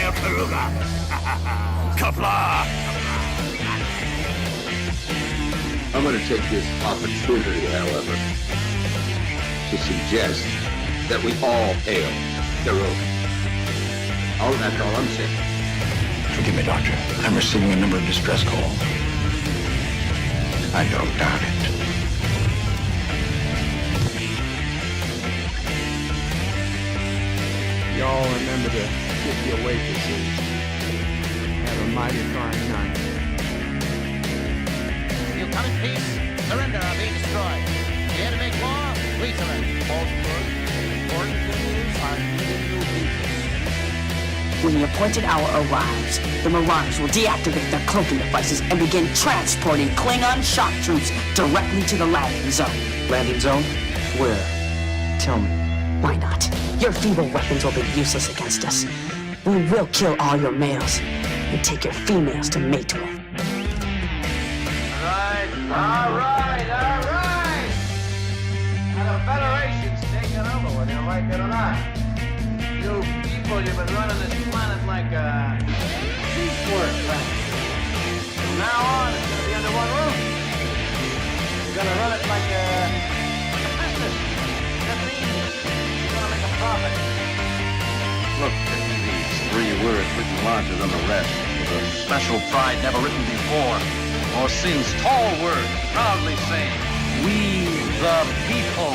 Hail Karuga! Qapla! I'm going to take this opportunity, however, to suggest that we all hail Karuga. Oh, that's all I'm saying. Forgive me, Doctor. I'm receiving a number of distress calls. I don't doubt it. Y'all remember to tip your waitresses. Have a mighty fine night. You come in peace, surrender or be destroyed. Dare to make war, we surrender. False word. Important things are needed new people. When the appointed hour arrives, the Marauders will deactivate their cloaking devices and begin transporting Klingon shock troops directly to the landing zone. Landing zone? Where? Tell me. Why not? Your feeble weapons will be useless against us. We will kill all your males and take your females to mate with. All right. Now the Federation's taking over, whether you like it or not. You people, you've been running this planet like a piecework planet. From now on, it's going to be under one roof. You're going to run it like a business. That means you're going to make a profit. Look at these 3 words written larger than the rest, with a special pride never written before. Or Sin's tall word, proudly saying, "We the people."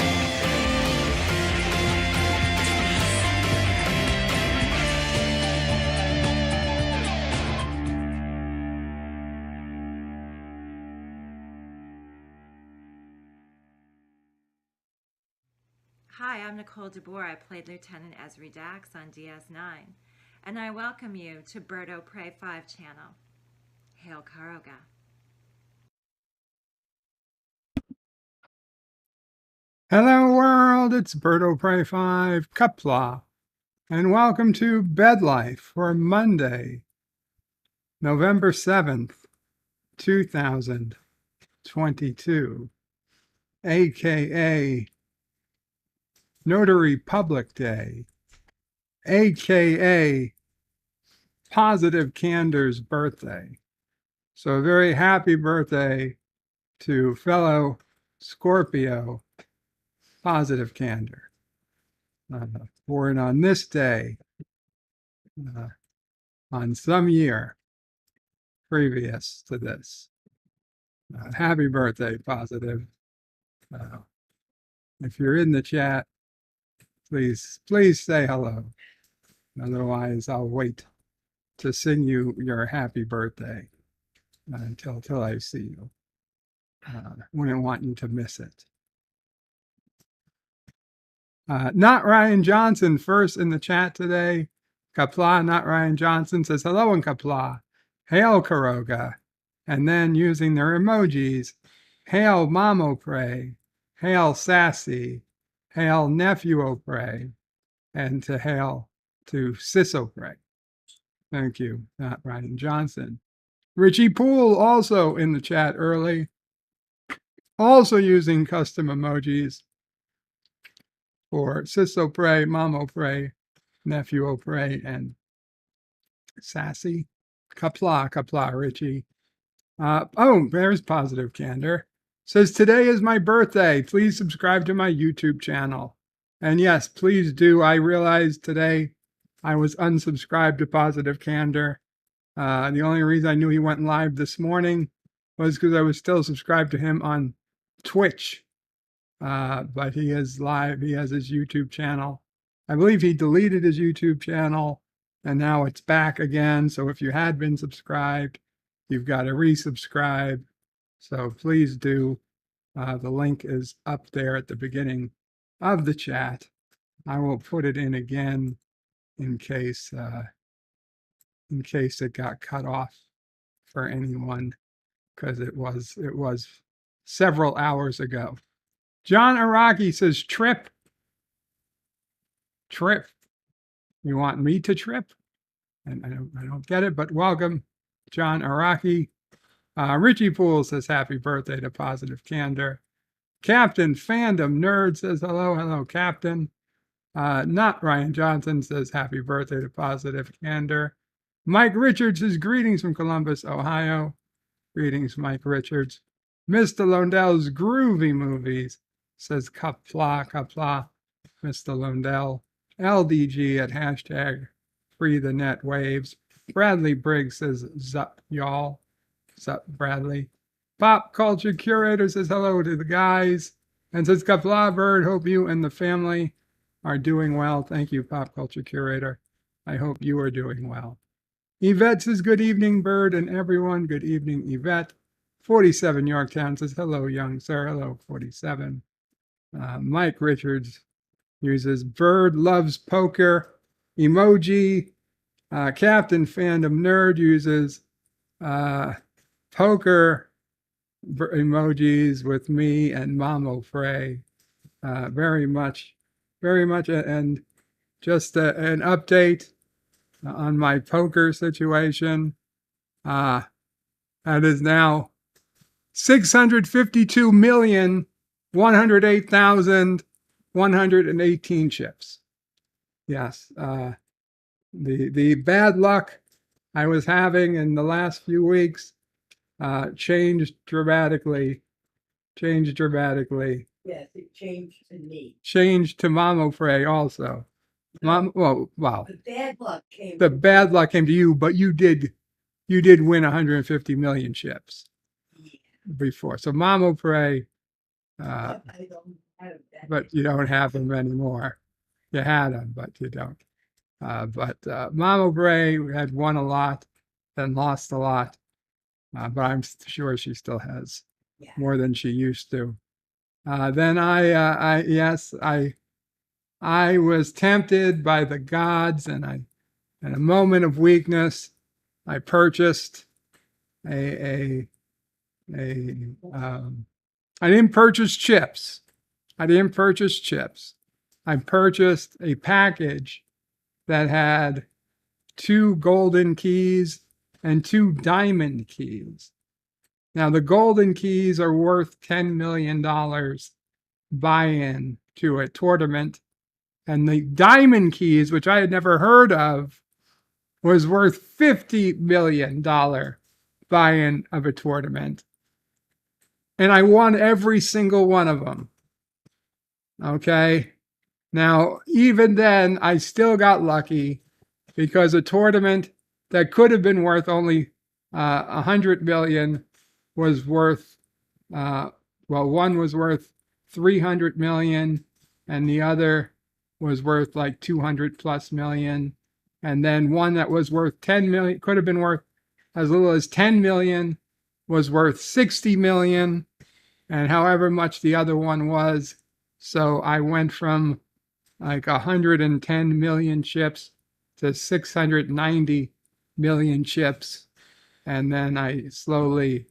Hi, I'm Nicole DeBoer. I played Lieutenant Esri Dax on DS9, and I welcome you to Birdo Pray 5 channel. Hail Karuga. Hello world, it's Birdo Pray 5 Qapla, and welcome to Bed Life for Monday, November 7th, 2022, aka Notary Public Day, aka Positive Candor's birthday. So a very happy birthday to fellow Scorpio Positive Candor, born on this day, on some year previous to this. Happy birthday, Positive. If you're in the chat, please say hello. Otherwise, I'll wait to sing you your happy birthday until I see you. Wouldn't want you to miss it. Not Ryan Johnson first in the chat today. Qapla, not Ryan Johnson, says hello in Qapla. Hail Karuga. And then using their emojis, hail Mamo Pray, hail Sassy, hail Nephew Pray, and to hail to Sisso Pray. Thank you, not Ryan Johnson. Richie Poole also in the chat early, also using custom emojis for Sisso Pray, Mamo Pray, Nephew Pray, and Sassy. Qapla, Richie. Oh, there's Positive Candor. Says, today is my birthday. Please subscribe to my YouTube channel. And yes, please do. I realized today I was unsubscribed to Positive Candor. The only reason I knew he went live this morning was because I was still subscribed to him on Twitch. But he is live. He has his YouTube channel. I believe he deleted his YouTube channel and now it's back again. So if you had been subscribed, you've got to resubscribe. So please do. The link is up there at the beginning of the chat. I will put it in again in case it got cut off for anyone, because it was several hours ago. John Araki says, trip. You want me to trip? And I don't get it, but welcome, John Araki. Richie Poole says, happy birthday to Positive Candor. Captain Fandom Nerd says, hello, Captain. Not Ryan Johnson says, happy birthday to Positive Candor. Mike Richards says, greetings from Columbus, Ohio. Greetings, Mike Richards. Mr. Londell's groovy movies, says Qapla, Qapla, Mr. Londell. LDG at hashtag free the net waves. Bradley Briggs says, zup, y'all. Zup, Bradley. Pop Culture Curator says hello to the guys. And says, Qapla Bird, hope you and the family are doing well. Thank you, Pop Culture Curator. I hope you are doing well. Yvette says, good evening, Bird and everyone. Good evening, Yvette. 47 Yorktown says, hello, young sir. Hello, 47. Mike Richards uses Bird loves poker emoji. Captain Fandom Nerd uses poker emojis with me and Mamo Frey. Very much. And just an update on my poker situation. That is now 652,108,118 chips. Yes. The bad luck I was having in the last few weeks changed dramatically. Yes, it changed to me. Changed to Mamo Frey also. Wow. The bad luck came to you, but you did win 150 million chips before. So Mamo Frey, but you don't have them anymore. You had them, but you don't. But Mamo Frey had won a lot, then lost a lot. But I'm sure she still has more than she used to. Then I was tempted by the gods, and in a moment of weakness, I purchased I didn't purchase chips. I purchased a package that had 2 golden keys and 2 diamond keys. Now, the golden keys are worth $10 million buy-in to a tournament. And the diamond keys, which I had never heard of, was worth $50 million buy-in of a tournament. And I won every single one of them. Okay. Now, even then, I still got lucky because a tournament that could have been worth only 100 million was worth, one was worth 300 million and the other was worth like 200 plus million. And then one that was worth 10 million, could have been worth as little as 10 million, was worth 60 million, and however much the other one was. So I went from like 110 million chips to 690 million chips. And then I slowly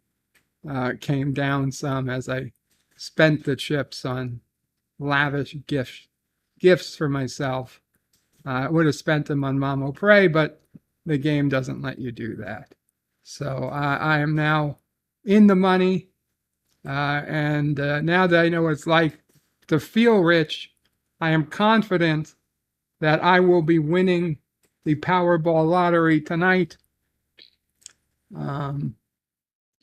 came down some as I spent the chips on lavish gifts for myself. I would have spent them on Mamo Frey, but the game doesn't let you do that. So I am now in the money. And now that I know what it's like to feel rich, I am confident that I will be winning the Powerball lottery tonight.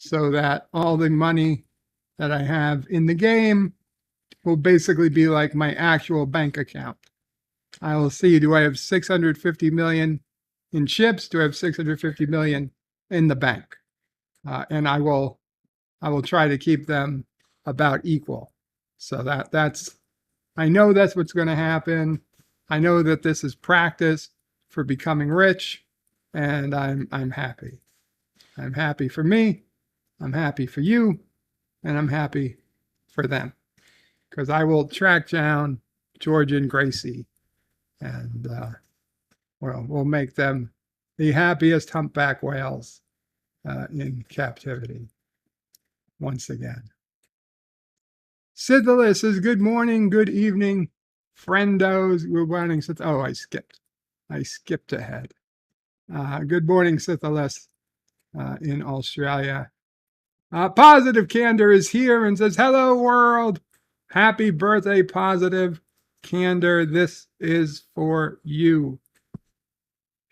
So that all the money that I have in the game will basically be like my actual bank account. I will see, do I have 650 million in chips? Do I have 650 million in the bank? And I will try to keep them about equal. So I know that's what's going to happen. I know that this is practice for becoming rich, and I'm happy. I'm happy for me. I'm happy for you, and I'm happy for them, because I will track down George and Gracie, and we'll make them the happiest humpback whales in captivity once again. Syphilis says, good morning, good evening, friendos. Good morning. Oh, I skipped ahead. Good morning, Syphilis in Australia. Positive Candor is here and says, hello, world. Happy birthday, Positive Candor. This is for you.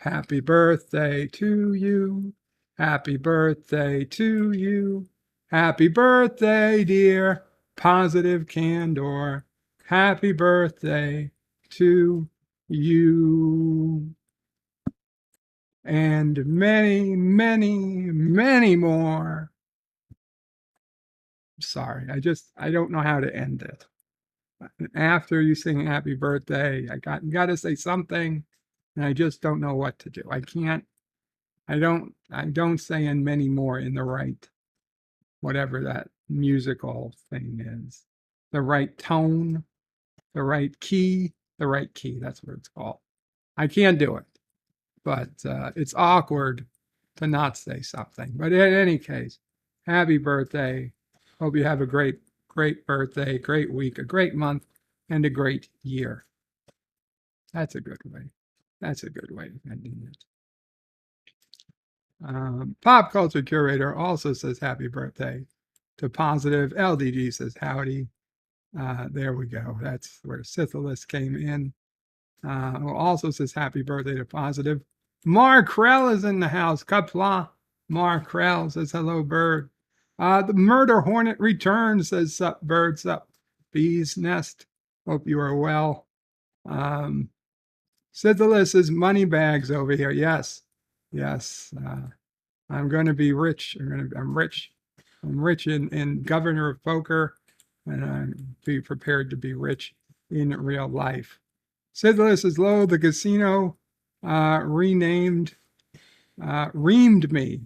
Happy birthday to you. Happy birthday to you. Happy birthday, dear Positive Candor. Happy birthday to you. And many, many, many more. Sorry, I don't know how to end it. After you sing happy birthday, you got to say something, and I just don't know what to do. I don't say in many more in the right, whatever that musical thing is, the right tone, the right key, that's what it's called. I can't do it, but it's awkward to not say something. But in any case, happy birthday. Hope you have a great birthday, great week, a great month, and a great year. That's a good way. That's a good way of ending it. Pop Culture Curator also says happy birthday to Positive. LDG says howdy. There we go. That's where Syphilis came in. Also says happy birthday to Positive. Markrell is in the house. Qapla. Markrell says hello, bird. The Murder Hornet returns, says sup, bird, sup, bee's nest. Hope you are well. Syphilis is money bags over here. Yes. I'm going to be rich. I'm rich. I'm rich in Governor of Poker, and I'm be prepared to be rich in real life. Syphilis is low. The casino reamed me.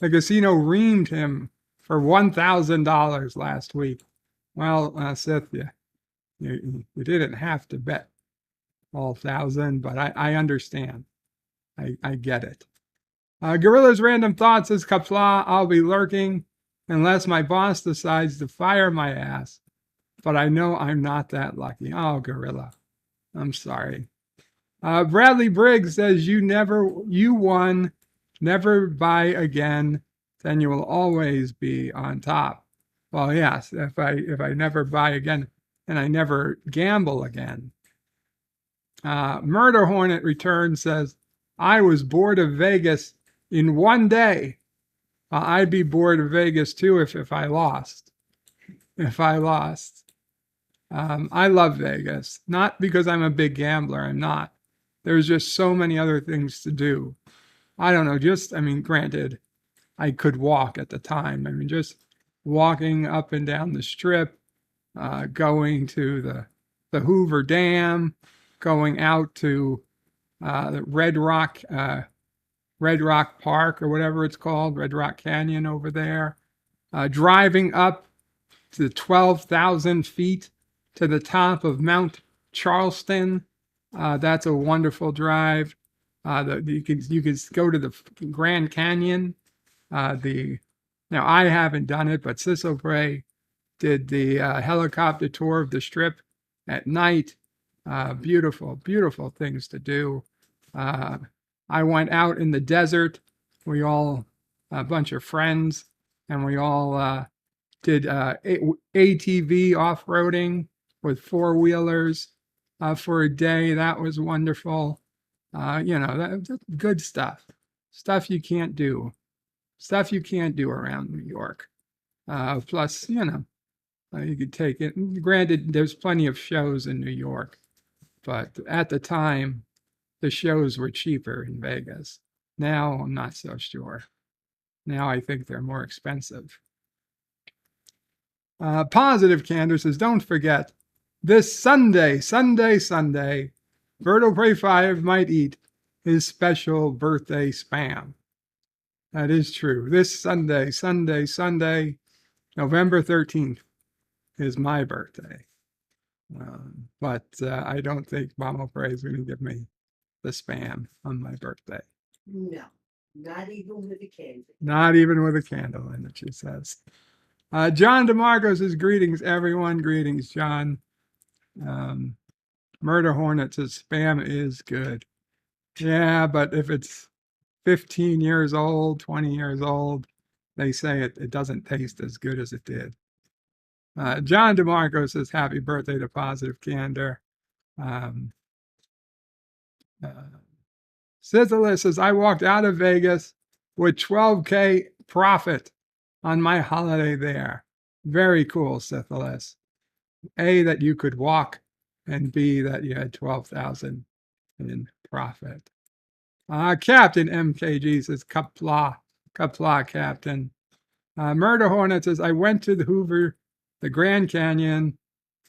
The casino reamed him for $1,000 last week. Well, Sith, you didn't have to bet all 1,000, but I understand. I get it. Gorilla's Random Thoughts says, Qapla, I'll be lurking unless my boss decides to fire my ass. But I know I'm not that lucky. Oh, Gorilla, I'm sorry. Bradley Briggs says, you won, never buy again, then you will always be on top. Well, yes, if I never buy again and I never gamble again. Murder Hornet returns, says, I was bored of Vegas in one day. I'd be bored of Vegas too if I lost. I love Vegas, not because I'm a big gambler. I'm not. There's just so many other things to do. I don't know. Granted, I could walk at the time. Just walking up and down the strip, going to the Hoover Dam, going out to the Red Rock Park or whatever it's called, Red Rock Canyon over there, driving up to 12,000 feet to the top of Mount Charleston. That's a wonderful drive. You could go to the Grand Canyon. Now I haven't done it, but Sisselbray did the helicopter tour of the Strip at night. Beautiful, beautiful things to do. I went out in the desert. A bunch of friends, and we all did ATV off-roading with four-wheelers for a day. That was wonderful. That's good stuff. Stuff you can't do around New York. Plus, you could take it. Granted, there's plenty of shows in New York, but at the time, the shows were cheaper in Vegas. Now, I'm not so sure. Now I think they're more expensive. Positive Candor says, don't forget, this Sunday, Wordle Pray 5 might eat his special birthday spam. That is true. This Sunday, November 13th is my birthday. But I don't think Mama Pray is going to give me the spam on my birthday. No, not even with a candle. Not even with a candle in it, she says. John DeMarco says, greetings, everyone. Greetings, John. Murder Hornet says, spam is good. Yeah, but if it's 15 years old, 20 years old, they say it doesn't taste as good as it did. John DeMarco says, happy birthday to Positive Candor. Scythilis says, I walked out of Vegas with 12K profit on my holiday there. Very cool, Scythilis. A, that you could walk, and B, that you had 12,000 in profit. Captain MKG says, Qapla, Captain. Murder Hornet says, I went to the Grand Canyon.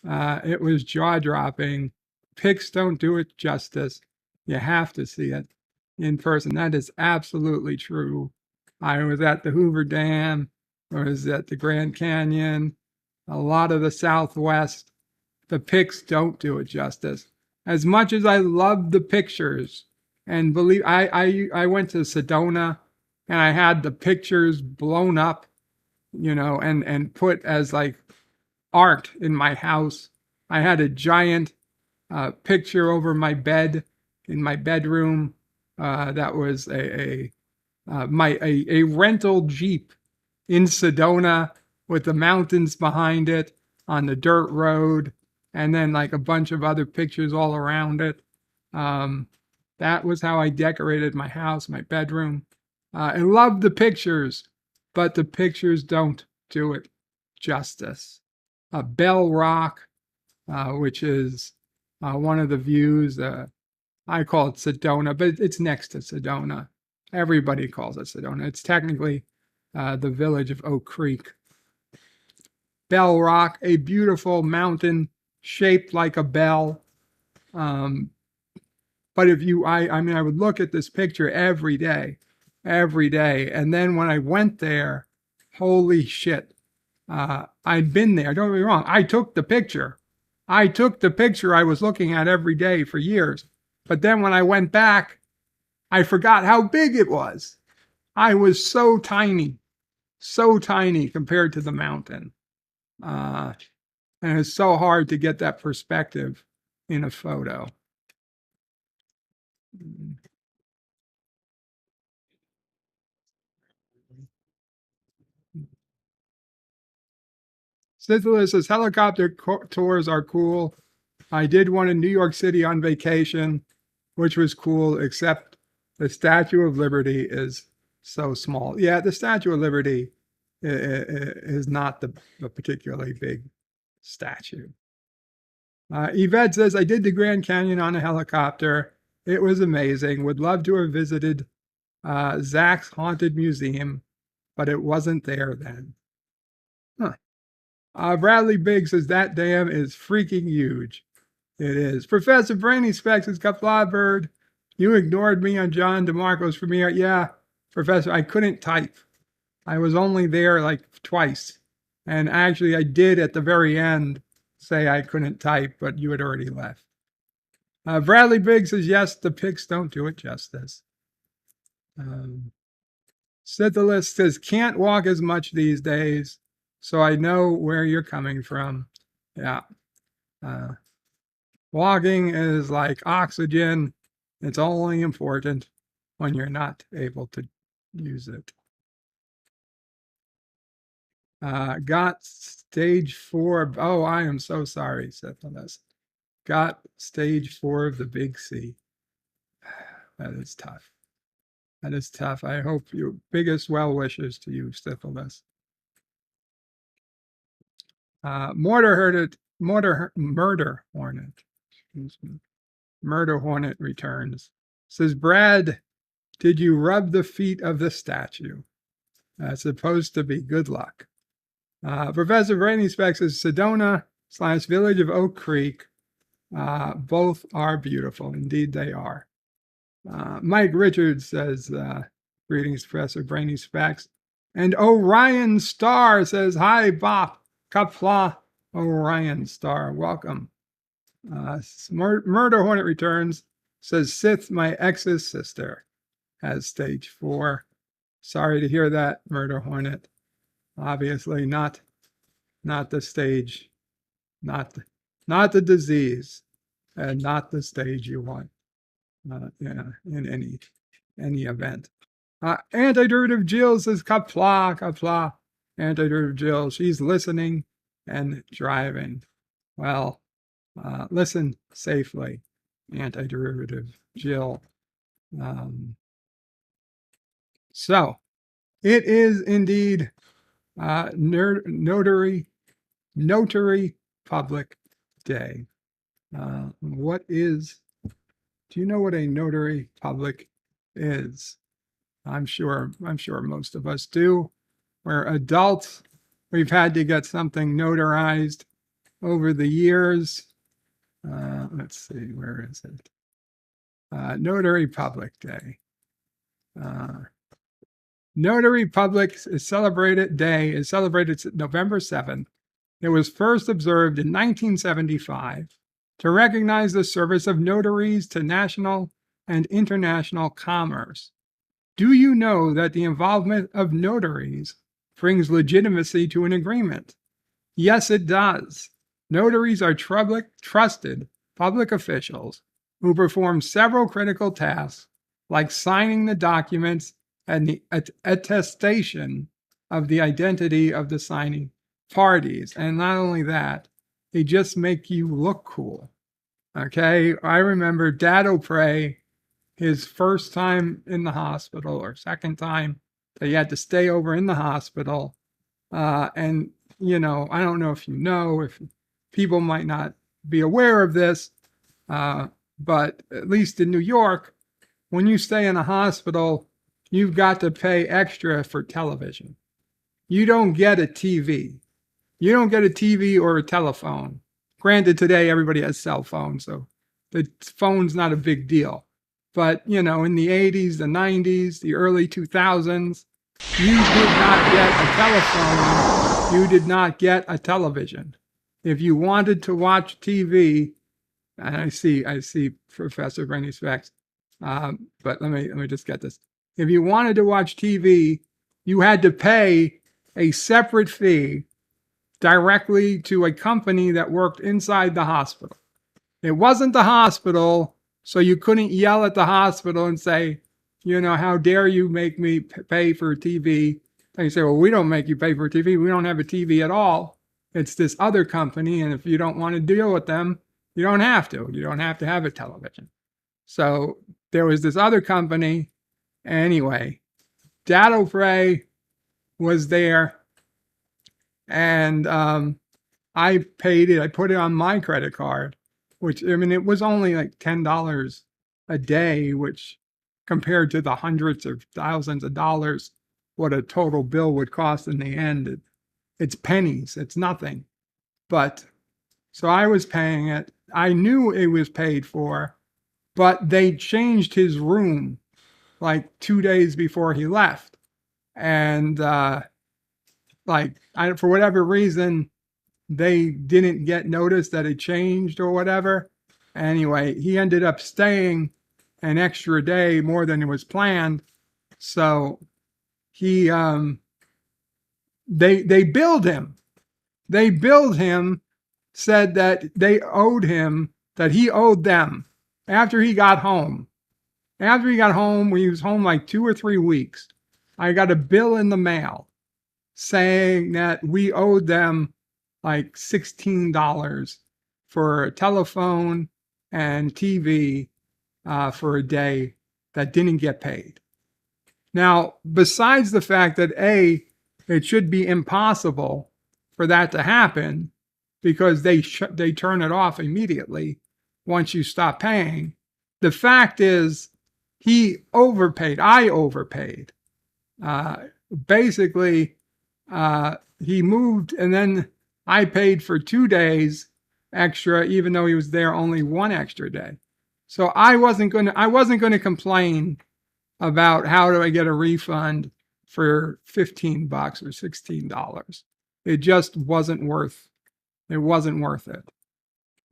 It was jaw-dropping. Pics don't do it justice. You have to see it in person. That is absolutely true. I was at the Hoover Dam. I was at the Grand Canyon. A lot of the Southwest. The pics don't do it justice. As much as I love the pictures, and believe I went to Sedona and I had the pictures blown up, and put as like art in my house. I had a giant picture over my bed in my bedroom. That was a rental Jeep in Sedona with the mountains behind it on the dirt road, and then like a bunch of other pictures all around it. That was how I decorated my house, my bedroom. I love the pictures, but the pictures don't do it justice. Bell Rock, which is one of the views. I call it Sedona, but it's next to Sedona. Everybody calls it Sedona. It's technically the village of Oak Creek. Bell Rock, a beautiful mountain shaped like a bell. But if you, I mean, I would look at this picture every day. And then when I went there, holy shit, I'd been there. Don't get me wrong. I took the picture. I was looking at every day for years. But then when I went back, I forgot how big it was. I was so tiny compared to the mountain. And it's so hard to get that perspective in a photo. Scythilis says, helicopter tours are cool. I did one in New York City on vacation, which was cool, except the Statue of Liberty is so small. Yeah, the Statue of Liberty is not a particularly big statue. Yvette says, I did the Grand Canyon on a helicopter. It was amazing. Would love to have visited Zach's Haunted Museum, but it wasn't there then. Bradley Biggs says, that dam is freaking huge. It is. Professor Brainy Specs says, Qapla Bird, you ignored me on John DeMarco's premiere. Yeah, Professor, I couldn't type. I was only there like twice. And actually, I did at the very end say I couldn't type, but you had already left. Bradley Biggs says, yes, the pics don't do it justice. Scythilis says, can't walk as much these days, so I know where you're coming from. Yeah. Walking is like oxygen. It's only important when you're not able to use it. Got stage 4. Oh, I am so sorry, Scythilis. Got stage 4 of the big C. That is tough. That is tough. I hope your biggest well wishes to you, Scythilis. Murder Hornet. Excuse me. Murder Hornet returns. Says, Brad, did you rub the feet of the statue? That's supposed to be good luck. Professor Brainy Specs says, Sedona / Village of Oak Creek. Both are beautiful. Indeed, they are. Mike Richards says, greetings, Professor Brainy Specs. And Orion Star says, hi, Bop. Qapla, Orion Star. Welcome. Murder Hornet returns. Says, Sith, my ex's sister, has stage 4. Sorry to hear that, Murder Hornet. Obviously not the stage, not the disease, and not the stage you want. In any event. Antiderivative Jill says, Qapla. Antiderivative Jill, she's listening and driving. Well, listen safely, Antiderivative Jill. So it is indeed Notary Public Day. Do you know what a notary public is? I'm sure most of us do. We're adults. We've had to get something notarized over the years. Let's see, where is it? Notary Public Day. Notary Public is celebrated November 7th. It was first observed in 1975 to recognize the service of notaries to national and international commerce. Do you know that the involvement of notaries brings legitimacy to an agreement? Yes, it does. Notaries are trusted public officials who perform several critical tasks like signing the documents and the attestation of the identity of the signing parties. And not only that, they just make you look cool. Okay, I remember Dad O'Prey, his first time in the hospital or second time that he had to stay over in the hospital. And, you know, I don't know if people might not be aware of this, but at least in New York, when you stay in a hospital, you've got to pay extra for television. You don't get a TV. You don't get a TV or a telephone. Granted, today everybody has cell phones, so the phone's not a big deal. But, you know, in the 80s, the 90s, the early 2000s, you did not get a telephone. You did not get a television. If you wanted to watch TV, and I see Professor Bernie Specs, but let me just get this. If you wanted to watch TV, you had to pay a separate fee directly to a company that worked inside the hospital. It wasn't the hospital, so you couldn't yell at the hospital and say, you know, how dare you make me pay for TV? They say, well, we don't make you pay for TV. We don't have a TV at all. It's this other company, and if you don't want to deal with them, you don't have to. You don't have to have a television. So there was this other company. Anyway, Dad O'Prey was there, and I paid it. I put it on my credit card, which, I mean, it was only like $10 a day, which compared to the hundreds of thousands of dollars, what a total bill would cost in the end, it's pennies, it's nothing. But so I was paying it. I knew it was paid for, but they changed his room like 2 days before he left. And for whatever reason, they didn't get notice that it changed or whatever. Anyway, he ended up staying an extra day more than it was planned. So he, they billed him. They billed him, said that they owed him, that he owed them after he got home. After he got home, he was home like 2 or 3 weeks. I got a bill in the mail saying that we owed them like $16 for a telephone and TV for a day that didn't get paid. Now, besides the fact that it should be impossible for that to happen because they turn it off immediately once you stop paying. The fact is, he overpaid. I overpaid. Basically, he moved, and then I paid for 2 days extra, even though he was there only 1 extra day. So I wasn't going to complain about how do I get a refund for $15 or $16. It just wasn't worth it.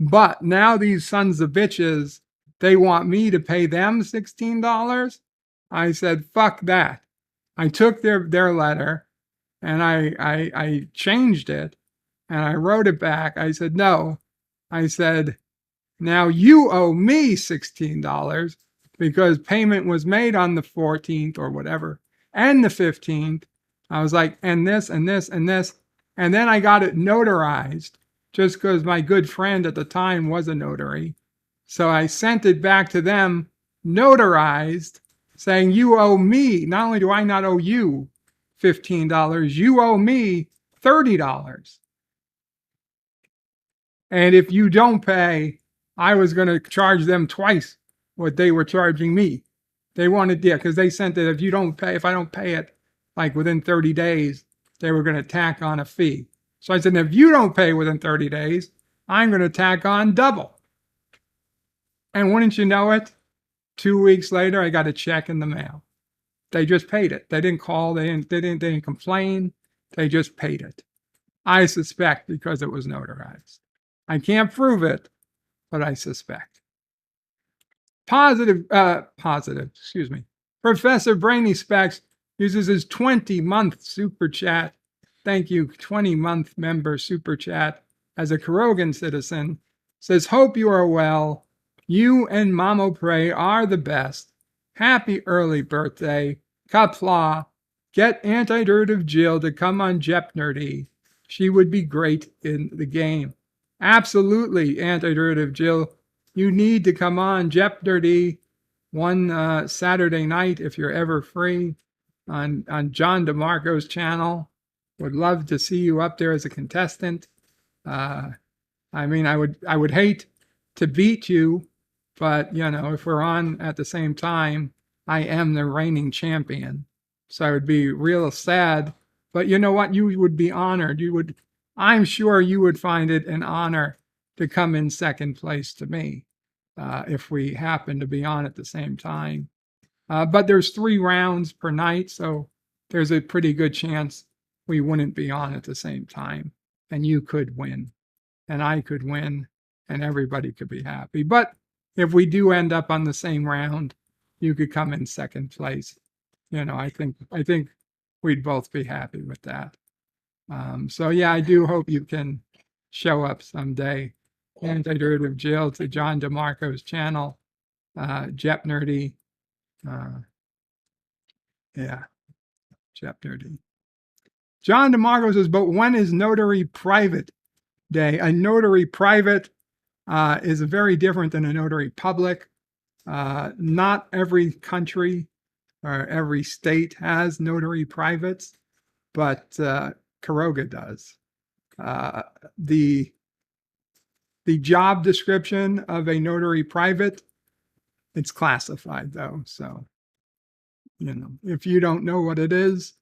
But now these sons of bitches, they want me to pay them $16. I said, fuck that. I took their letter and I changed it and I wrote it back. I said, no. I said, now you owe me $16 because payment was made on the 14th or whatever and the 15th. I was like, and this and this and this. And then I got it notarized just because my good friend at the time was a notary. So I sent it back to them notarized saying you owe me, not only do I not owe you $15, you owe me $30. And if you don't pay, I was going to charge them twice what they were charging me. They wanted, yeah, because they sent it, if I don't pay it like within 30 days, they were going to tack on a fee. So I said, if you don't pay within 30 days, I'm going to tack on double. And wouldn't you know it, 2 weeks later, I got a check in the mail. They just paid it. They didn't call. They didn't complain. They just paid it. I suspect because it was notarized. I can't prove it, but I suspect. Positive, excuse me. Professor Brainy Specs uses his 20-month super chat. Thank you, 20-month member super chat as a Karogan citizen. Says, hope you are well. You and Mamo Pray are the best. Happy early birthday. Qapla. Get Antidurative Jill to come on Jepnerdy. She would be great in the game. Absolutely, Antidurative Jill. You need to come on Jepnerdy one Saturday night if you're ever free on John DeMarco's channel. Would love to see you up there as a contestant. I mean, I would hate to beat you, but you know, if we're on at the same time, I am the reigning champion. So I would be real sad. But you know what? You would be honored. I'm sure you would find it an honor to come in second place to me if we happen to be on at the same time. But there's 3 rounds per night, so there's a pretty good chance we wouldn't be on at the same time. And you could win, and I could win, and everybody could be happy. But if we do end up on the same round, you could come in second place. You know, I think we'd both be happy with that. So yeah, I do hope you can show up someday. Antidurative Jill to John DeMarco's channel, Jepnerdy. Yeah, Jepnerdy. John DeMarco says, but when is Notary Private Day? A Notary Private is very different than a Notary Public. Not every country or every state has Notary Privates, but Karoga does. The job description of a Notary Private, it's classified though. So, you know, if you don't know what it is,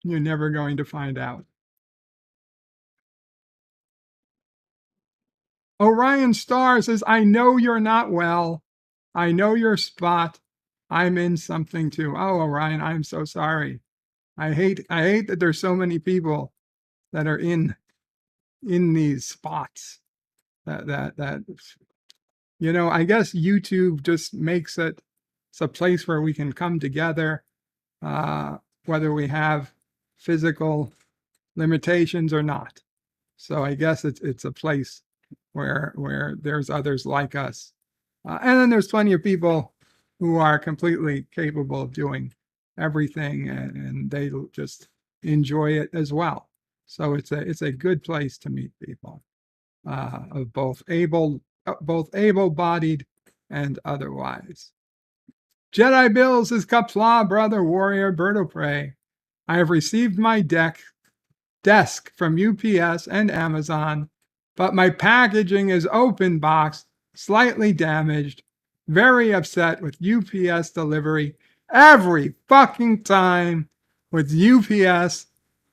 you're never going to find out. Orion Star says, I know you're not well. I know your spot. I'm in something too. Oh, Orion, I'm so sorry. I hate that there's so many people that are in these spots. That you know, I guess YouTube just makes it's a place where we can come together, whether we have physical limitations or not. So I guess it's a place where there's others like us, and then there's plenty of people who are completely capable of doing everything, and they just enjoy it as well. So it's a good place to meet people of both able-bodied and otherwise. Jedi Bill says, Qapla, brother, warrior, bird of prey. I have received my desk from UPS and Amazon, but my packaging is open box, slightly damaged. Very upset with UPS delivery every fucking time with UPS.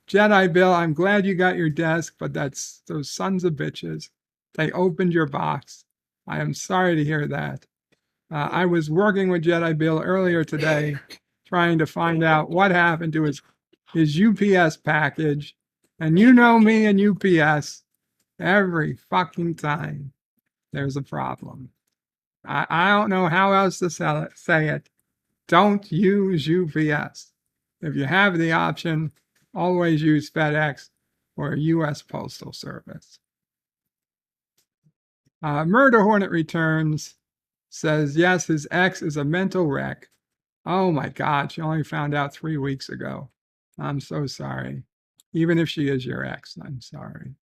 Jedi Bill, I'm glad you got your desk, but that's those sons of bitches. They opened your box. I am sorry to hear that. I was working with Jedi Bill earlier today, trying to find out what happened to his UPS package. And you know me and UPS, every fucking time there's a problem. I don't know how else to say it. Don't use UPS. If you have the option, always use FedEx or US Postal Service. Murder Hornet Returns says, yes, his ex is a mental wreck. Oh my God, she only found out 3 weeks ago. I'm so sorry. Even if she is your ex, I'm sorry.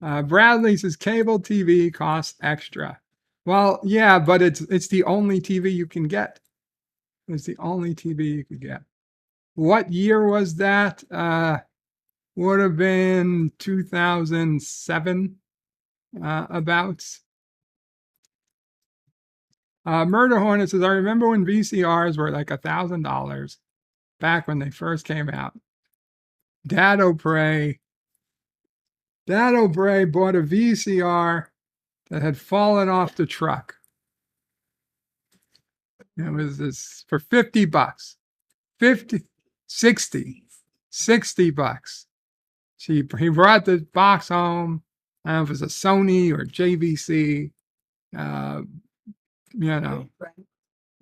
Bradley says, cable TV costs extra. Well, yeah, but it's the only TV you can get. It's the only TV you could get. What year was that? Would have been 2007, abouts. Murder Hornet says, I remember when VCRs were like $1,000 back when they first came out. Dad O'Prey bought a VCR that had fallen off the truck. It was this for $50. 60 bucks. He brought the box home. I don't know if it was a Sony or JVC,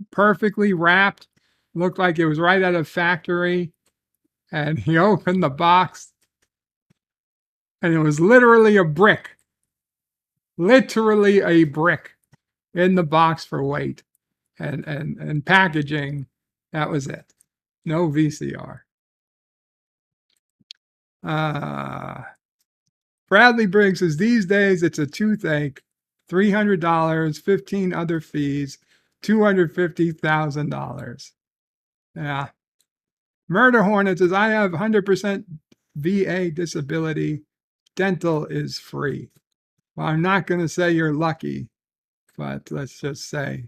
perfectly wrapped. Looked like it was right out of factory. And he opened the box, and it was literally a brick. Literally a brick in the box for weight and packaging. That was it. No VCR. Bradley Briggs says, these days it's a toothache, $300, 15 other fees, $250,000. Yeah. Murder Hornet says, I have 100% VA disability. Dental is free. Well, I'm not going to say you're lucky, but let's just say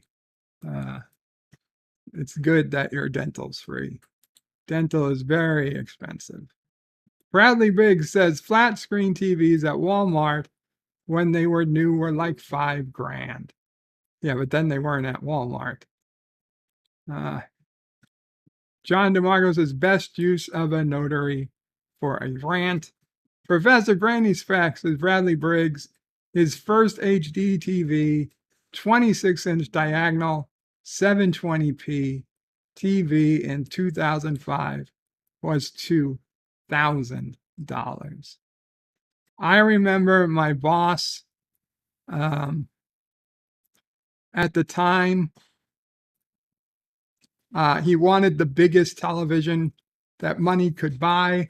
it's good that your dental's free. Dental is very expensive. Bradley Briggs says flat screen TVs at Walmart when they were new were like $5,000. Yeah, but then they weren't at Walmart. John DeMarco says best use of a notary for a rant. Professor Granny's Facts says Bradley Briggs, his first HD TV, 26-inch diagonal, 720p TV in 2005 was $2,000. I remember my boss at the time, he wanted the biggest television that money could buy.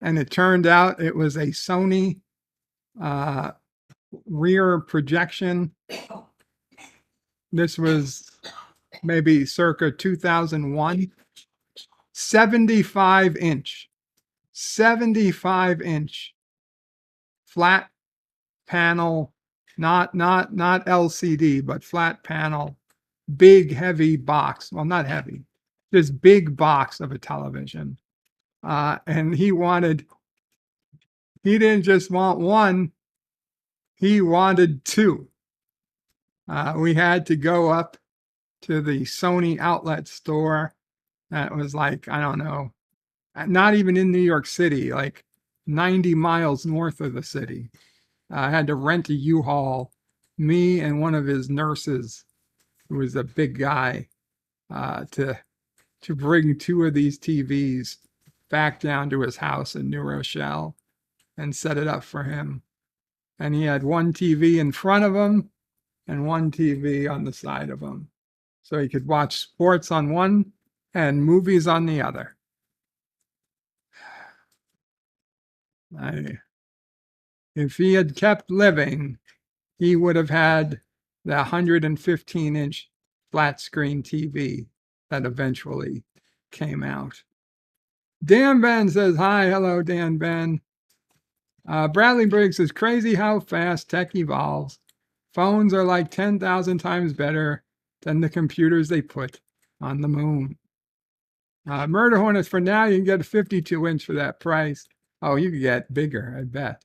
And it turned out it was a Sony rear projection. This was maybe circa 2001. 75-inch flat panel, not LCD, but flat panel, big heavy box. Well, not heavy, this big box of a television. And he didn't just want one, he wanted two. We had to go up to the Sony outlet store. That was like, I don't know, not even in New York City, like 90 miles north of the city. I had to rent a U-Haul, me and one of his nurses, who was a big guy, to bring two of these TVs back down to his house in New Rochelle and set it up for him. And he had one TV in front of him and one TV on the side of him. So he could watch sports on one and movies on the other. If he had kept living, he would have had the 115-inch flat screen TV that eventually came out. Dan Ben says, hi, hello, Dan Ben. Bradley Briggs says, crazy how fast tech evolves. Phones are like 10,000 times better than the computers they put on the moon. Murder Hornets, for now, you can get a 52-inch for that price. Oh, you could get bigger, I bet.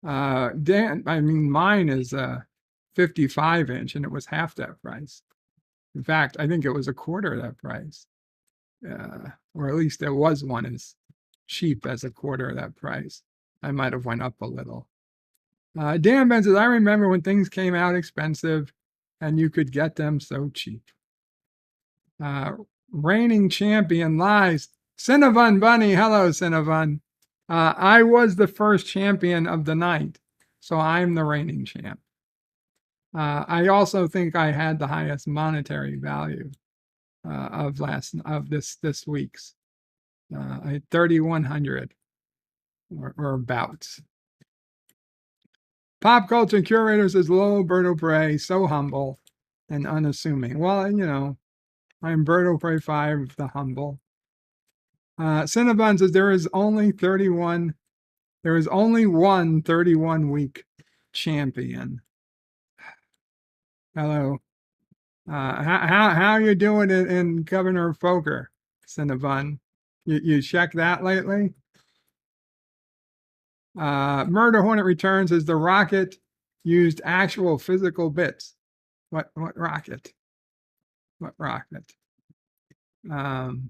Mine is a 55-inch, and it was half that price. In fact, I think it was a quarter of that price. Or at least there was one as cheap as a quarter of that price. I might have went up a little. Dan Ben says, I remember when things came out expensive and you could get them so cheap. Reigning champion lies. Cinnabon Bunny, hello Cinnabon. I was the first champion of the night, so I'm the reigning champ. I also think I had the highest monetary value of this week's. I had 3,100 or abouts. Pop culture curator says, "Hello, Berto Prey, so humble and unassuming." Well, you know, I'm Berto Prey 5, the humble. Cinnabon says, there is only one 31-week champion. Hello. How you doing in Governor of Poker, Cinnabon? You checked that lately? Murder Hornet returns as the rocket used actual physical bits. What rocket? What rocket? John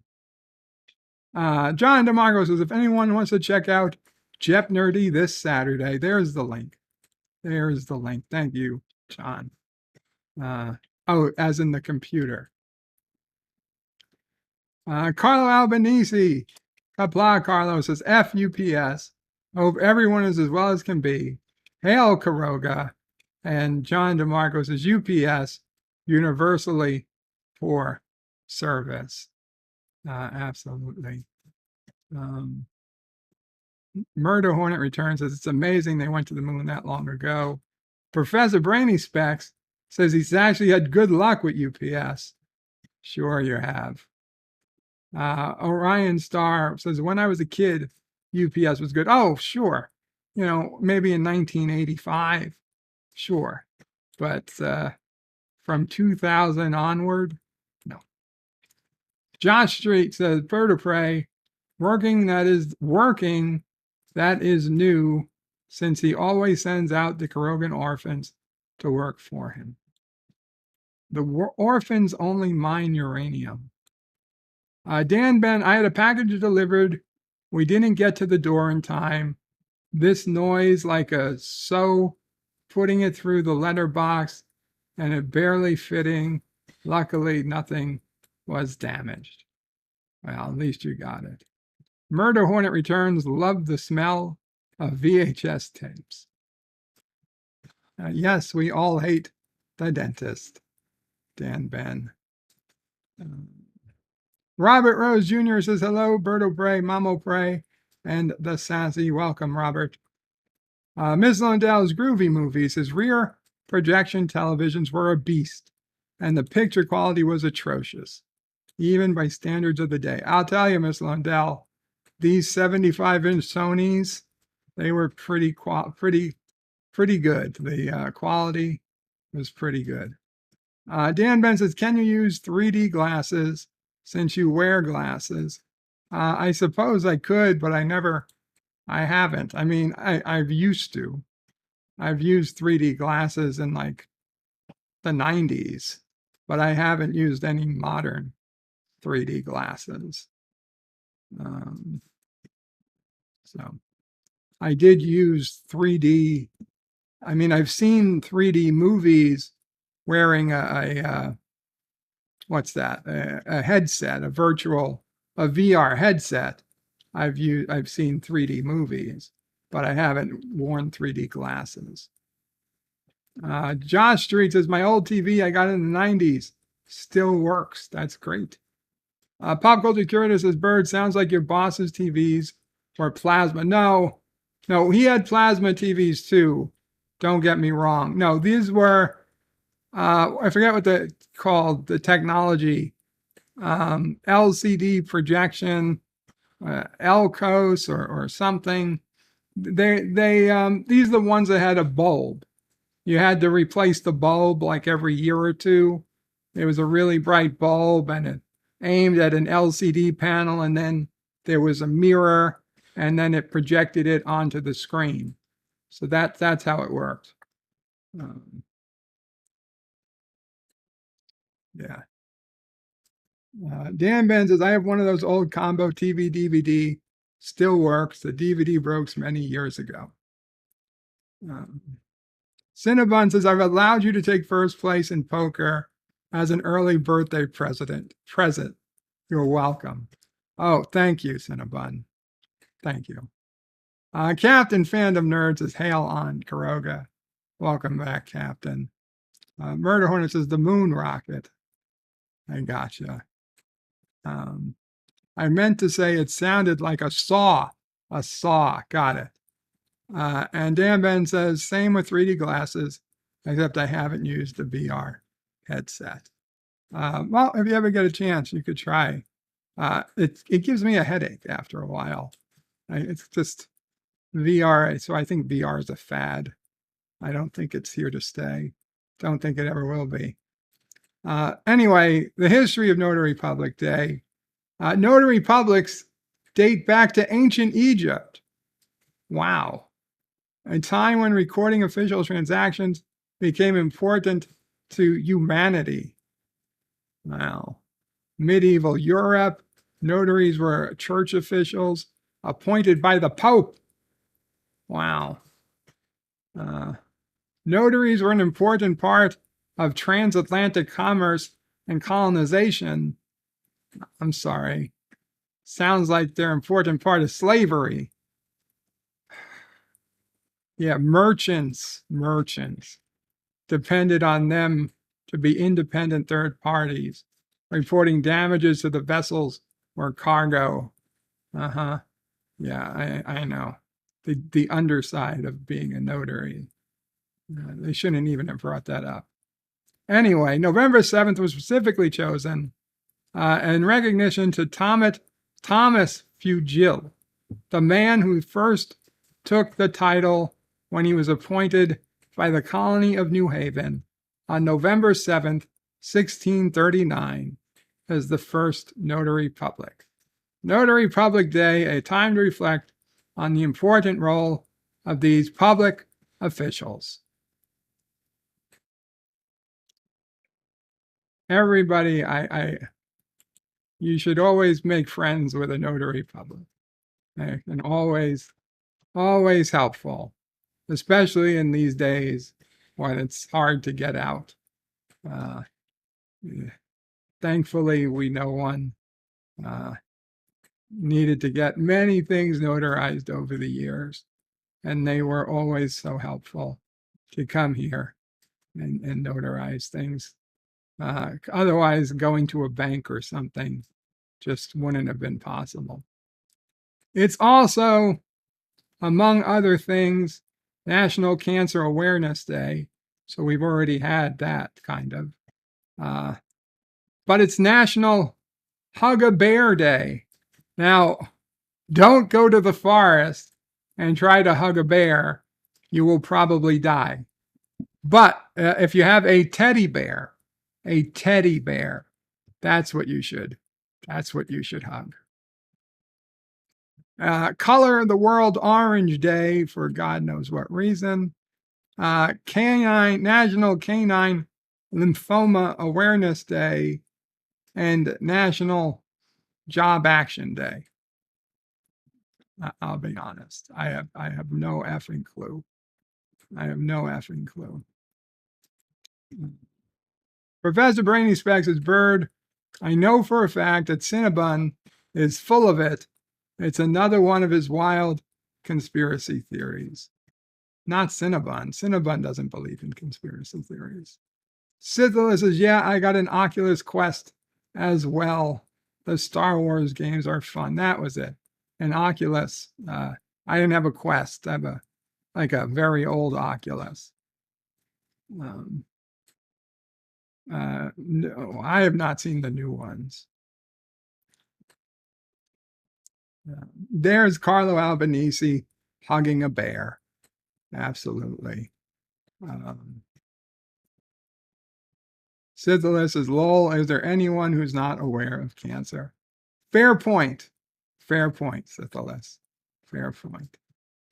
DeMarco says, if anyone wants to check out Jep Nerdy this Saturday, there's the link. There's the link. Thank you, John. Oh, as in the computer. Carlo Albanese. Qapla Carlo says, F UPS. Hope everyone is as well as can be. Hail Karoga. And John DeMarco says, UPS, universally for service. Absolutely. Murder Hornet returns says, it's amazing they went to the moon that long ago. Professor Brainy Specs says he's actually had good luck with UPS. Sure you have. Orion Star says, when I was a kid, UPS was good. Oh, sure. You know, maybe in 1985. Sure. But from 2000 onward, no. Josh Street says, Bird of Prey, working that is new, since he always sends out the Karogan orphans to work for him. The orphans only mine uranium. Dan Ben, I had a package delivered. We didn't get to the door in time. This noise like a sew putting it through the letterbox and it barely fitting. Luckily, nothing was damaged. Well, at least you got it. Murder Hornet returns. Love the smell of VHS tapes. Yes, we all hate the dentist. Dan Ben. Robert Rose Jr. says, hello, Berto Prey, Mamo Prey, and the Sassy. Welcome, Robert. Ms. Lundell's Groovy Movie says, rear projection televisions were a beast, and the picture quality was atrocious, even by standards of the day. I'll tell you, Ms. Lundell, these 75-inch Sonys, they were pretty good. The quality was pretty good. Dan Ben says, can you use 3D glasses since you wear glasses? I suppose I could, but I haven't. I mean, I've used to. I've used 3D glasses in like the 90s, but I haven't used any modern 3D glasses. So I did use 3D. I mean, I've seen 3D movies wearing what's that? A headset, a VR headset. I've seen 3D movies, but I haven't worn 3D glasses. Josh Street says, my old TV I got in the 90s still works. That's great. Pop Culture Curator says, Bird, sounds like your boss's TVs were plasma. No, he had plasma TVs too. Don't get me wrong. No, these were, I forget what they're called, the technology, LCD projection, LCOS or something. These are the ones that had a bulb. You had to replace the bulb like every year or two. It was a really bright bulb and it aimed at an LCD panel, and then there was a mirror, and then it projected it onto the screen. So that's how it worked. Yeah. Dan Ben says, I have one of those old combo TV DVD. Still works. The DVD broke many years ago. Cinnabon says, I've allowed you to take first place in poker as an early birthday present. You're welcome. Oh, thank you, Cinnabon. Thank you. Captain Fandom Nerd says, hail on Karoga. Welcome back, Captain. Murder Hornet says, the moon rocket. I gotcha. I meant to say it sounded like a saw. A saw. Got it. And Dan Ben says, same with 3D glasses, except I haven't used the VR headset. Well, if you ever get a chance, you could try. It gives me a headache after a while. It's just VR. So I think VR is a fad. I don't think it's here to stay. Don't think it ever will be. Anyway, the history of Notary Public Day. Notary Publics date back to ancient Egypt. Wow. A time when recording official transactions became important to humanity. Wow. Medieval Europe, notaries were church officials appointed by the Pope. Wow. Notaries were an important part of transatlantic commerce and colonization. I'm sorry. Sounds like they're an important part of slavery. Yeah, merchants depended on them to be independent third parties, reporting damages to the vessels or cargo. Yeah, I know. The underside of being a notary. They shouldn't even have brought that up. Anyway, November 7th was specifically chosen in recognition to Thomas Fugil, the man who first took the title when he was appointed by the colony of New Haven on November 7th, 1639, as the first Notary Public. Notary Public Day, a time to reflect on the important role of these public officials. Everybody, you should always make friends with a Notary Public, and always helpful, especially in these days when it's hard to get out. Thankfully, we know one needed to get many things notarized over the years, and they were always so helpful to come here and notarize things. Otherwise, going to a bank or something just wouldn't have been possible. It's also, among other things, National Cancer Awareness Day. So we've already had that kind of. But it's National Hug a Bear Day. Now, don't go to the forest and try to hug a bear. You will probably die. But if you have a teddy bear, that's what you should hug. Color the World Orange Day for God knows what reason. National Canine Lymphoma Awareness Day, and National Job Action Day. I'll be honest. I have no effing clue. Professor Brainy Specs is Bird. I know for a fact that Cinnabon is full of it. It's another one of his wild conspiracy theories. Not Cinnabon. Cinnabon doesn't believe in conspiracy theories. Scythila says, yeah, I got an Oculus Quest as well. The Star Wars games are fun. That was it. An Oculus. I didn't have a Quest. I have a very old Oculus. No, I have not seen the new ones. There's Carlo Albanese hugging a bear. Absolutely. Scythilus is lol. Is there anyone who's not aware of cancer? Fair point, Scythilus. Fair point.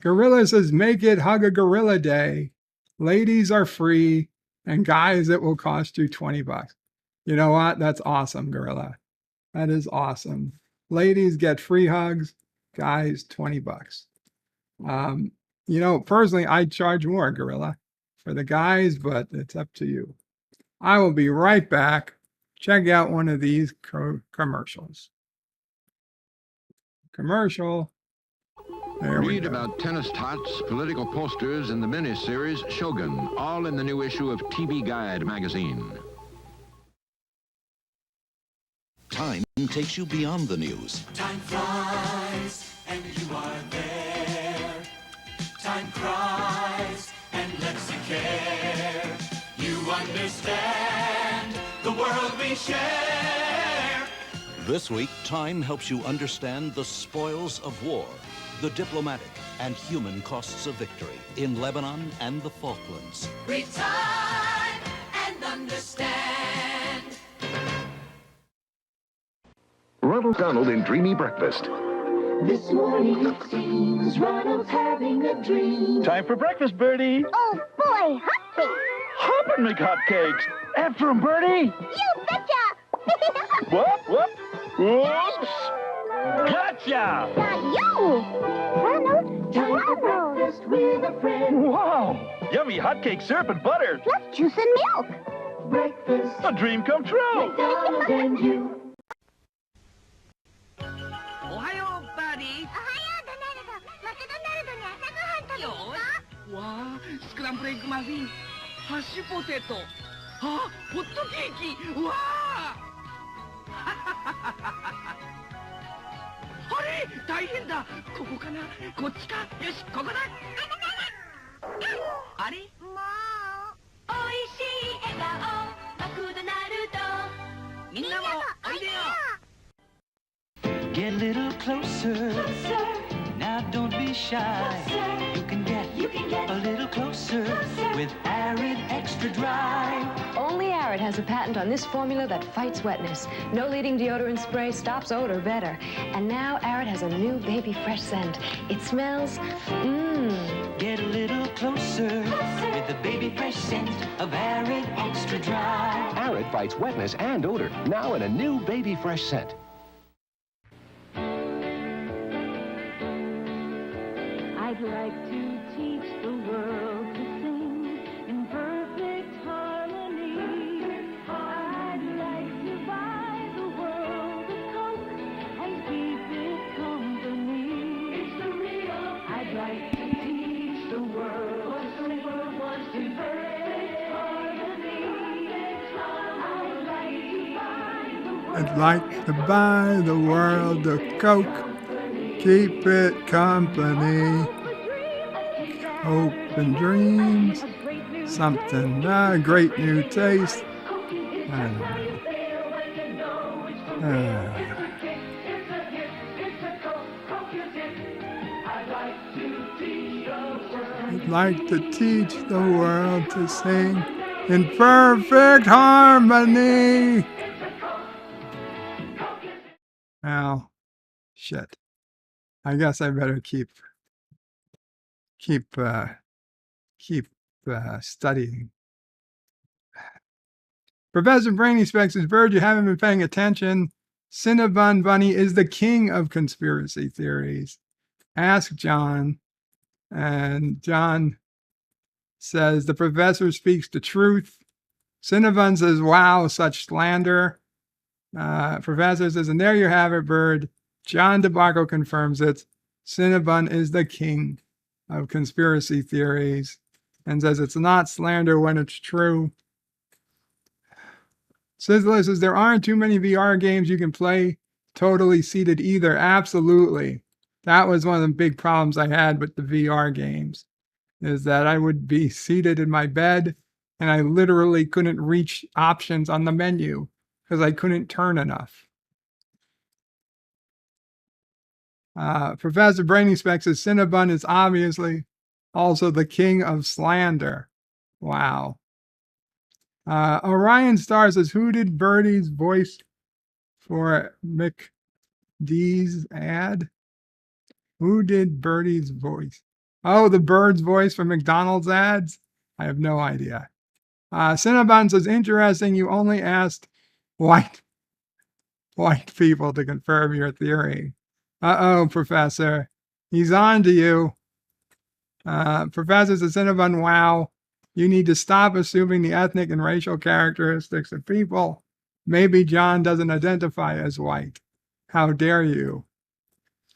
Gorilla says, make it Hug a Gorilla Day. Ladies are free, and guys, it will cost you $20. You know what? That's awesome, Gorilla. That is awesome. Ladies get free hugs, guys, $20. Personally, I'd charge more, Gorilla, for the guys, but it's up to you. I will be right back. Check out one of these commercials. Commercial. Read about tennis tots, political posters, and the miniseries Shogun, all in the new issue of TV Guide magazine. Time takes you beyond the news. Time flies, and you are there. time cries and lets you care. You understand the world we share. This week, Time helps you understand the spoils of war, the diplomatic and human costs of victory in Lebanon and the Falklands. Read time and understand. Ronald Donald in Dreamy Breakfast. This morning it seems Ronald's having a dream. Time for breakfast, Birdie. Oh boy, hotcakes. Hoppin' McHotcakes. After 'em, Birdie. You betcha. Whoop, whoop. Whoops. Gotcha. Got you. Ronald, time for breakfast with a friend. Wow. Yummy hotcake syrup and butter. Plus juice and milk. Breakfast. A dream come true. McDonald's and you. Ohayo, buddy. Wow, scrambled egg muffin, hash potato, hot cake. Wow! あれ、大変だ。ここかな、こっちか。よし、ここだ。あれ？もう、おいしい笑顔、マクドナルド。みんなもおいでよ。Get a little closer. Now don't be shy. You can get a little closer with Arid Extra Dry. Only Arid has a patent on this formula that fights wetness. No leading deodorant spray stops odor better. And now Arid has a new baby fresh scent. It smells, Get a little closer with the baby fresh scent of Arid Extra Dry. Arid fights wetness and odor, now in a new baby fresh scent. I'd like to teach the world to sing in perfect harmony. I'd like to buy the world a Coke and keep it company. It's the real. I'd like to teach the world what the world wants in perfect harmony. I'd like to buy the world a Coke, keep it company. Hope and dreams, something, great new taste. I don't know. I'd like to teach the world to sing in perfect harmony. Well, shit. I guess I better keep studying. Professor Brainy Specs says, Bird, you haven't been paying attention. Cinnabon Bunny is the king of conspiracy theories. Ask John. And John says, the professor speaks the truth. Cinnabon says, wow, such slander. Professor says, and there you have it, Bird. John DeBarco confirms it. Cinnabon is the king of conspiracy theories and says it's not slander when it's true. Sizzler says there aren't too many VR games you can play totally seated either. Absolutely. That was one of the big problems I had with the VR games, is that I would be seated in my bed and I literally couldn't reach options on the menu because I couldn't turn enough. Professor Brainy Specs says Cinnabon is obviously also the king of slander. Wow. Orion Star says, who did Birdie's voice for McD's ad? Who did Birdie's voice? Oh, the bird's voice for McDonald's ads? I have no idea. Cinnabon says, interesting, you only asked white people to confirm your theory. Uh-oh, Professor. He's on to you. Professor says, Cinnabon, wow. You need to stop assuming the ethnic and racial characteristics of people. Maybe John doesn't identify as white. How dare you?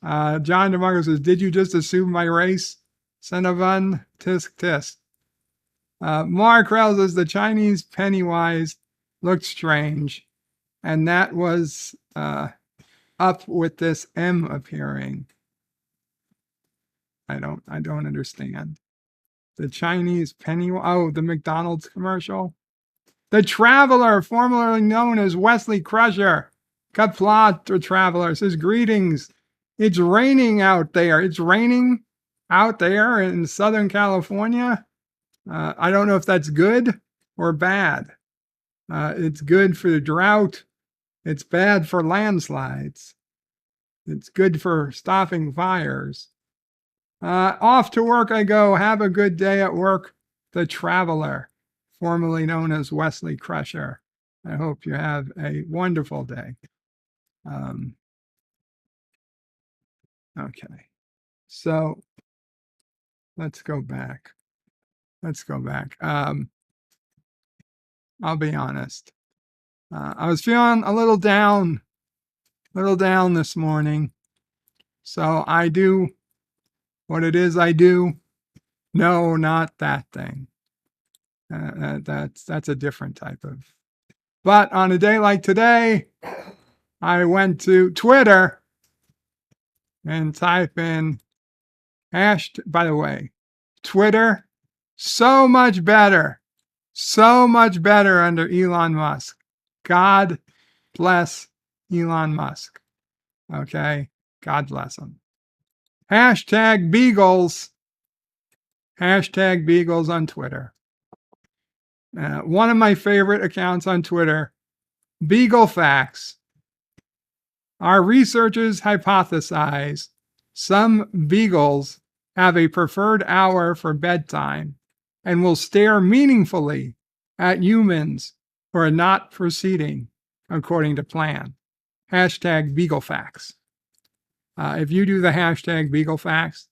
John DeMarco says, did you just assume my race? Cinnabon, tisk tisk. Mark Krell says, the Chinese Pennywise looked strange. And that was up with this M appearing. I don't understand. The Chinese penny, oh, the McDonald's commercial. The Traveler, formerly known as Wesley Crusher. Qapla, the Traveler, says, greetings. It's raining out there. It's raining out there in Southern California. I don't know if that's good or bad. It's good for the drought. It's bad for landslides. It's good for stopping fires. Off to work I go. Have a good day at work. The Traveler, formerly known as Wesley Crusher. I hope you have a wonderful day. Okay, so let's go back. I'll be honest. I was feeling a little down this morning. So I do what it is I do. No, not that thing. That's a different type of. But on a day like today, I went to Twitter and type in by the way, Twitter, so much better under Elon Musk. God bless Elon Musk. Okay, God bless him. Hashtag Beagles on Twitter. One of my favorite accounts on Twitter, Beagle Facts. Our researchers hypothesize some beagles have a preferred hour for bedtime and will stare meaningfully at humans who are not proceeding according to plan. Hashtag Beagle Facts. If you do the hashtag Beagle Facts,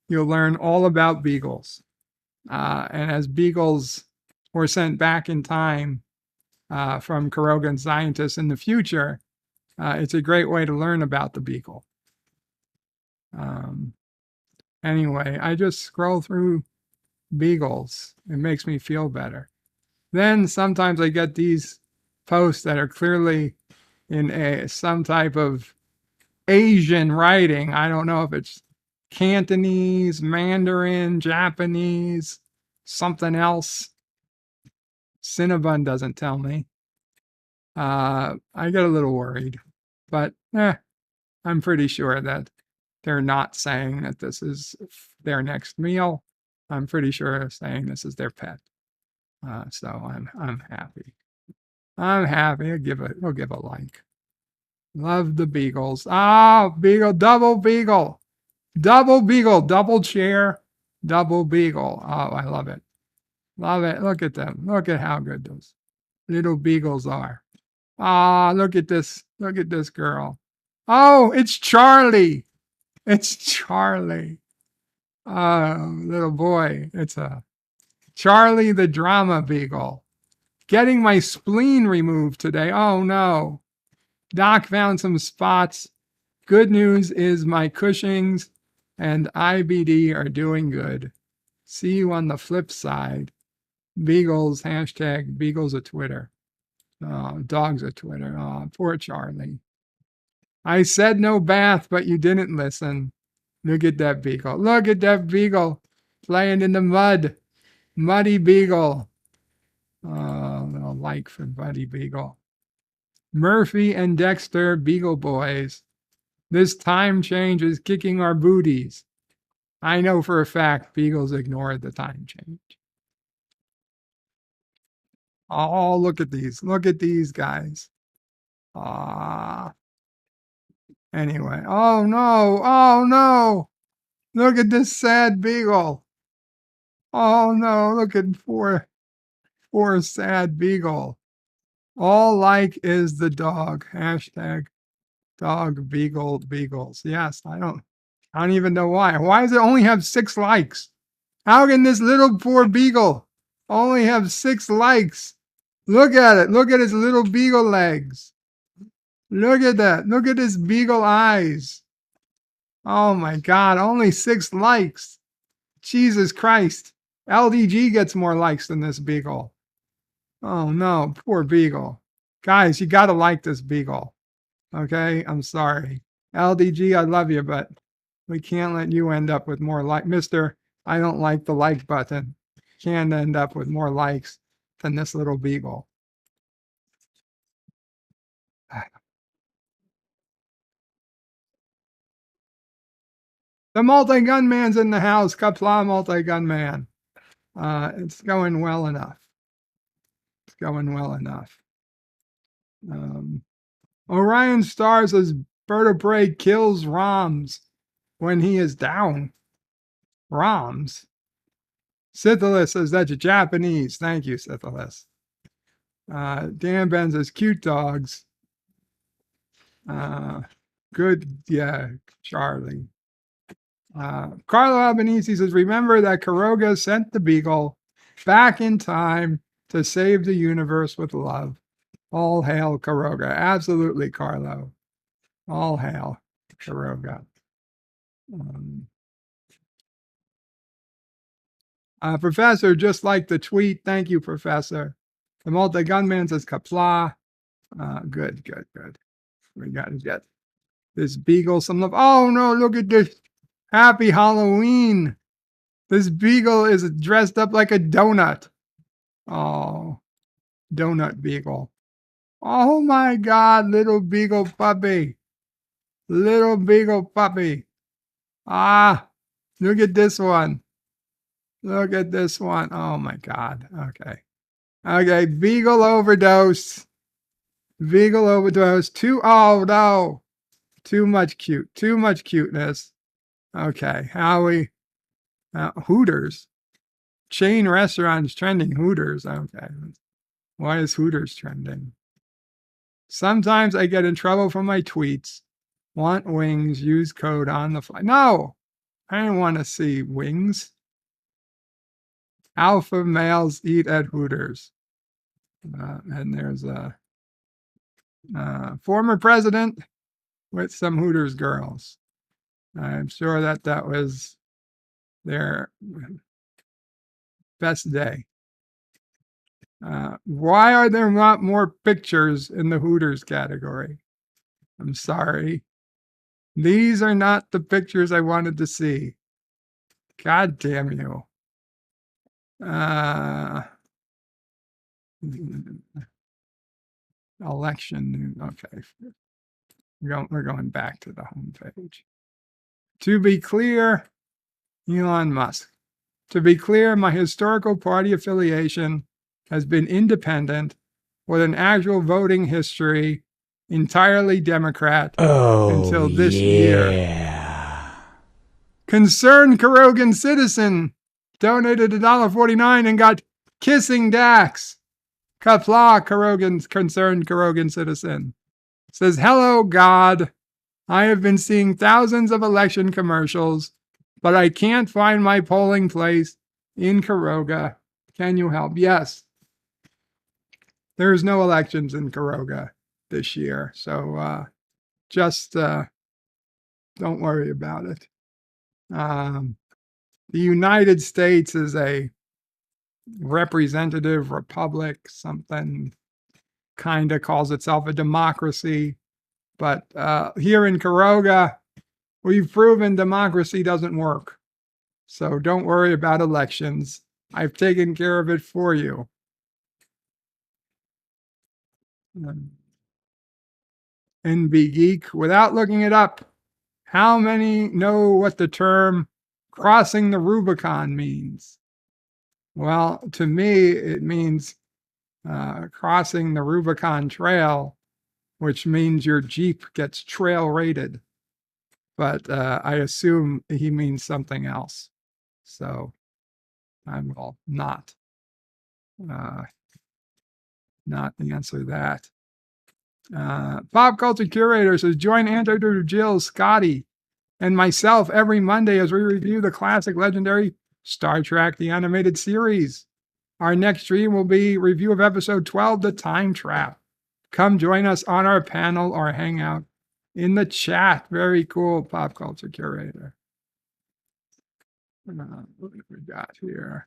you'll learn all about beagles. And as beagles were sent back in time from Karogan scientists in the future, it's a great way to learn about the beagle. Anyway, I just scroll through beagles. It makes me feel better. Then sometimes I get these posts that are clearly in some type of Asian writing. I don't know if it's Cantonese, Mandarin, Japanese, something else. Cinnabon doesn't tell me. I get a little worried, but I'm pretty sure that they're not saying that this is their next meal. I'm pretty sure they're saying this is their pet. So I'm happy. I'm happy. I'll give a like. Love the beagles. Beagle, double beagle, double chair, double beagle. Oh, I love it. Love it. Look at them. Look at how good those little beagles are. Look at this. Look at this girl. Oh, it's Charlie. It's Charlie. Little boy. It's a Charlie the drama beagle. Getting my spleen removed today. Oh no. Doc found some spots. Good news is my Cushing's and IBD are doing good. See you on the flip side. Beagles, hashtag Beagles at Twitter. Dogs at Twitter. Poor Charlie. I said no bath, but you didn't listen. Look at that beagle. Look at that beagle playing in the mud. Muddy beagle. Little like for Buddy Beagle. Murphy and Dexter, Beagle Boys. This time change is kicking our booties. I know for a fact beagles ignored the time change. Oh, look at these. Look at these guys. Anyway. Oh no. Oh no. Look at this sad beagle. Oh no. Look at poor sad beagle. All like is the dog. Hashtag dog beagle beagles. Yes, I don't even know why. Why does it only have 6 likes? How can this little poor beagle only have 6 likes? Look at it. Look at his little beagle legs. Look at that. Look at his beagle eyes. Oh my God. Only 6 likes. Jesus Christ. LDG gets more likes than this beagle. Oh no, poor beagle. Guys, you got to like this beagle. Okay, I'm sorry. LDG, I love you, but We can't let you end up with more like Mr. I don't like the like button. Can't end up with more likes than this little beagle. The multi-gunman's in the house. Qapla multi-gunman. It's going well enough. It's going well enough. Orion stars as Bird of Prey kills Roms when he is down. Roms? Syphilis says that's Japanese. Thank you, Syphilis. Dan Ben says cute dogs. Good, yeah, Charlie. Carlo Albanese says, remember that Quiroga sent the beagle back in time to save the universe with love. All hail Quiroga. Absolutely, Carlo. All hail Quiroga. Professor, just like the tweet. Thank you, Professor. The multi-gunman says Qapla. Good. We got to get this beagle some love. Oh, no, look at this. Happy Halloween. This beagle is dressed up like a donut. Oh, donut beagle. Oh my God, little beagle puppy. Little beagle puppy. Ah, look at this one. Look at this one. Oh my God. Okay. Okay, beagle overdose. Beagle overdose. Oh no. Too much cuteness. Okay, Howie. Hooters. Chain restaurants trending. Hooters. Okay. Why is Hooters trending? Sometimes I get in trouble for my tweets. Want wings, use code on the fly. No, I don't want to see wings. Alpha males eat at Hooters. And there's a former president with some Hooters girls. I'm sure that was their best day. Why are there not more pictures in the Hooters category? I'm sorry. These are not the pictures I wanted to see. God damn you. Election news. Okay. We're going back to the homepage. To be clear, Elon Musk. To be clear, my historical party affiliation has been independent with an actual voting history, entirely Democrat until this year. Concerned Quirogan citizen donated $1.49 and got kissing Dax. Qapla, concerned Quirogan citizen. Says, hello, God. I have been seeing thousands of election commercials, but I can't find my polling place in Quiroga. Can you help? Yes. There's no elections in Quiroga this year, so just don't worry about it. The United States is a representative republic, something kind of calls itself a democracy. But here in Quiroga, we've proven democracy doesn't work. So don't worry about elections. I've taken care of it for you. NB Geek, without looking it up, how many know what the term crossing the Rubicon means? Well, to me, it means crossing the Rubicon Trail, which means your Jeep gets trail rated. But I assume he means something else. So I will not answer that. Pop Culture Curator says, join Antidote Jill, Scotty, and myself every Monday as we review the classic legendary Star Trek, the animated series. Our next stream will be review of episode 12, The Time Trap. Come join us on our panel or hangout in the chat. Very cool, Pop Culture Curator. What have we got here?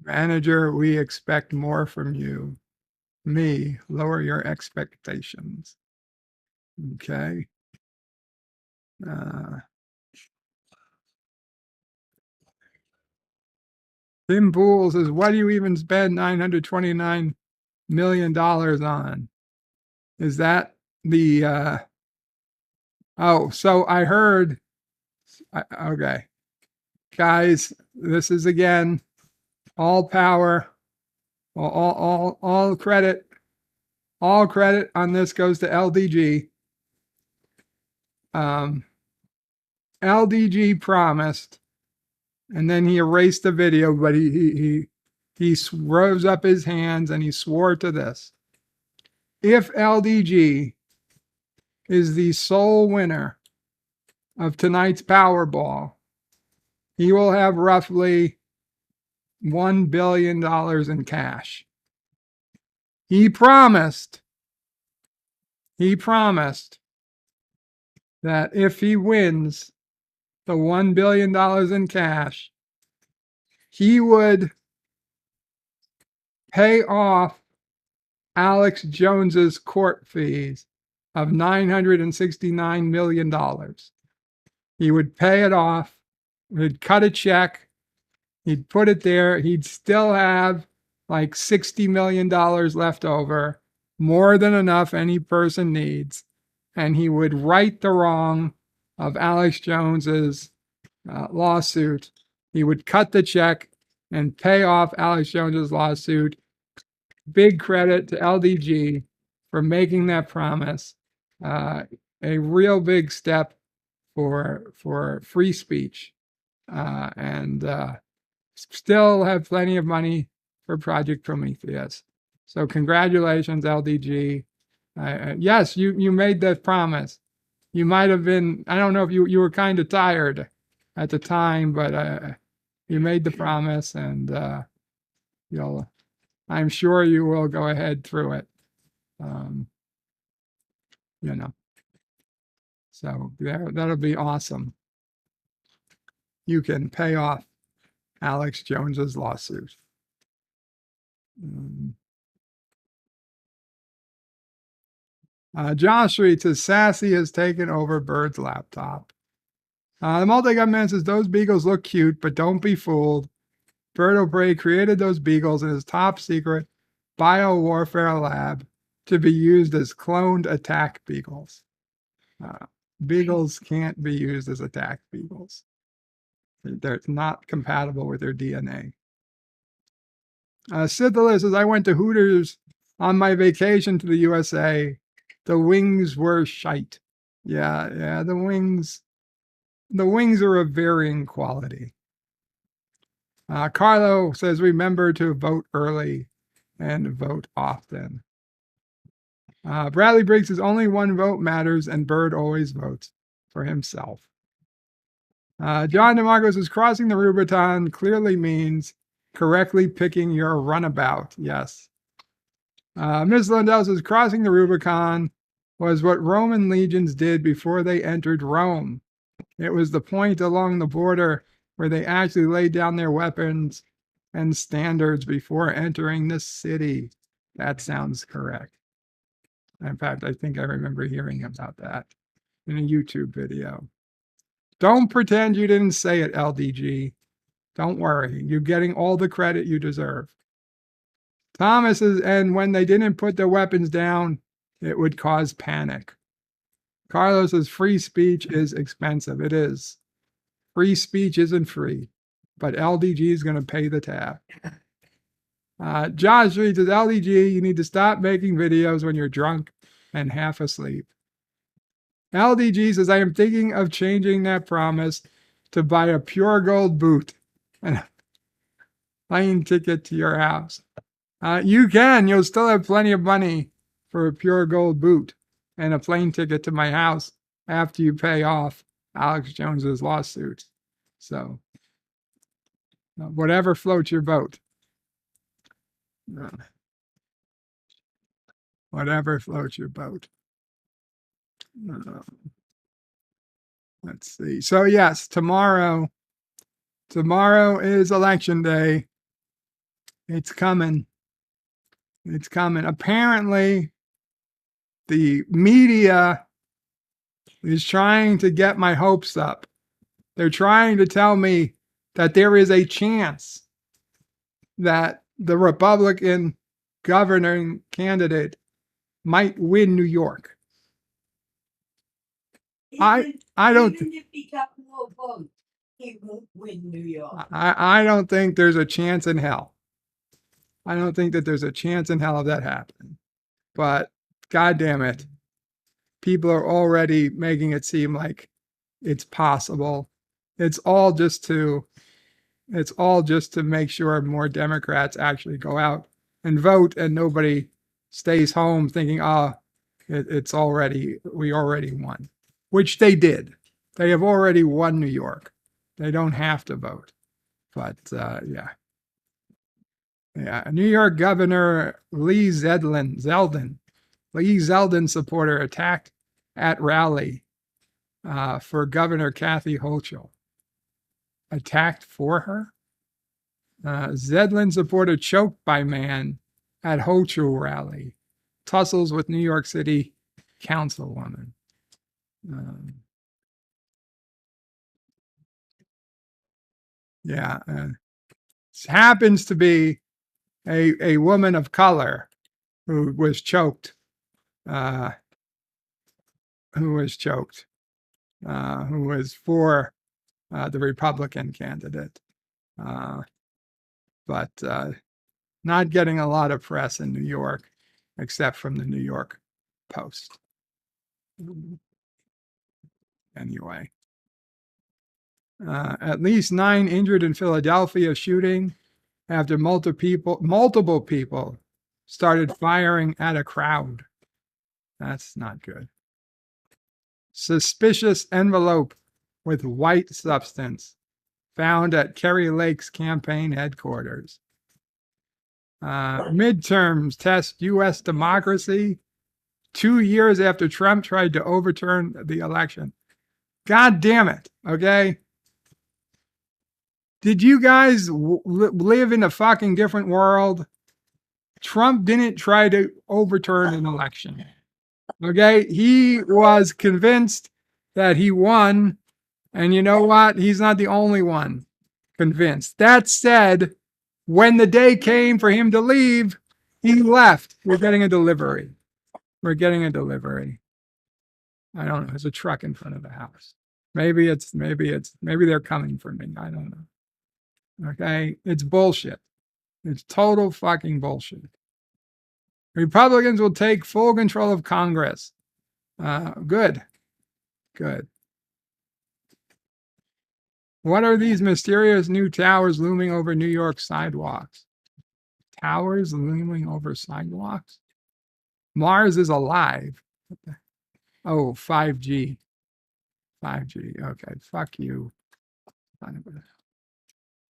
Manager, we expect more from you. Me, lower your expectations. Okay. Tim Pool says, what do you even spend $929 million on? Is that the, oh, so I heard, okay. Guys, this is again, all power, all credit on this goes to LDG. LDG promised, and then he erased the video, but he rose up his hands and he swore to this. If LDG is the sole winner of tonight's Powerball, he will have roughly $1 billion in cash. He promised that if he wins the $1 billion in cash, he would pay off Alex Jones's court fees of $969 million. He would pay it off. He'd cut a check. He'd put it there. He'd still have like $60 million left over, more than enough any person needs. And he would right the wrong of Alex Jones's lawsuit. He would cut the check and pay off Alex Jones's lawsuit. Big credit to LDG for making that promise. A real big step for free speech, and still have plenty of money for Project Prometheus. So congratulations, LDG. Yes, you made that promise. You might have been, I don't know if you were kind of tired at the time, but you made the promise, and I'm sure you will go ahead through it. So that'll be awesome. You can pay off Alex Jones's lawsuit. John Street says, Sassy has taken over Bird's laptop. The multi-government says, those beagles look cute, but don't be fooled. Bird O'Prey created those beagles in his top secret biowarfare lab to be used as cloned attack beagles. Beagles can't be used as attack beagles. They're not compatible with their DNA. Scythilis says, I went to Hooters on my vacation to the USA. The wings were shite. Yeah, the wings are of varying quality. Carlo says, remember to vote early and vote often. Bradley Briggs says, only one vote matters, and Bird always votes for himself. John DeMarco says, crossing the Rubicon clearly means correctly picking your runabout. Yes. Ms. Lundell says, crossing the Rubicon was what Roman legions did before they entered Rome. It was the point along the border where they actually laid down their weapons and standards before entering the city. That sounds correct. In fact, I think I remember hearing about that in a YouTube video. Don't pretend you didn't say it, LDG. Don't worry. You're getting all the credit you deserve. Thomas says, and when they didn't put their weapons down, it would cause panic. Carlos says, free speech is expensive. It is. Free speech isn't free, but LDG is going to pay the tab. Josh reads, says, LDG, you need to stop making videos when you're drunk and half asleep. LDG says, I am thinking of changing that promise to buy a pure gold boot and a plane ticket to your house. You can. You'll still have plenty of money for a pure gold boot and a plane ticket to my house after you pay off Alex Jones's lawsuit. So, whatever floats your boat. Whatever floats your boat. Let's see. So yes, tomorrow is election day. It's coming. It's coming. Apparently, the media is trying to get my hopes up. They're trying to tell me that there is a chance that the Republican governing candidate might win New York. I don't. Even if he got more votes, he won't win New York. I don't think there's a chance in hell. I don't think that there's a chance in hell of that happening. But God damn it, people are already making it seem like it's possible. It's all just to make sure more Democrats actually go out and vote, and nobody stays home thinking, we already won, which they did. They have already won New York. They don't have to vote. But yeah. New York Governor Lee Zeldin supporter attacked at rally for Governor Kathy Hochul. Attacked for her? Zeldin supporter choked by man at Hochul rally. Tussles with New York City councilwoman. Happens to be a woman of color who was choked. Who was for the Republican candidate. But not getting a lot of press in New York, except from the New York Post. Anyway. At least 9 injured in Philadelphia shooting after multiple people started firing at a crowd. That's not good. Suspicious envelope with white substance found at Kerry Lake's campaign headquarters. Midterms test U.S. democracy 2 years after Trump tried to overturn the election. God damn it, okay? Did you guys live in a fucking different world? Trump didn't try to overturn an election. Okay? He was convinced that he won. And you know what? He's not the only one convinced. That said, when the day came for him to leave, he left. We're getting a delivery. I don't know. There's a truck in front of the house. Maybe they're coming for me. I don't know. Okay, it's bullshit. It's total fucking bullshit. Republicans will take full control of Congress. Good. What are these mysterious new towers looming over New York sidewalks? Towers looming over sidewalks? Mars is alive. Oh, 5G. 5G. Okay, fuck you.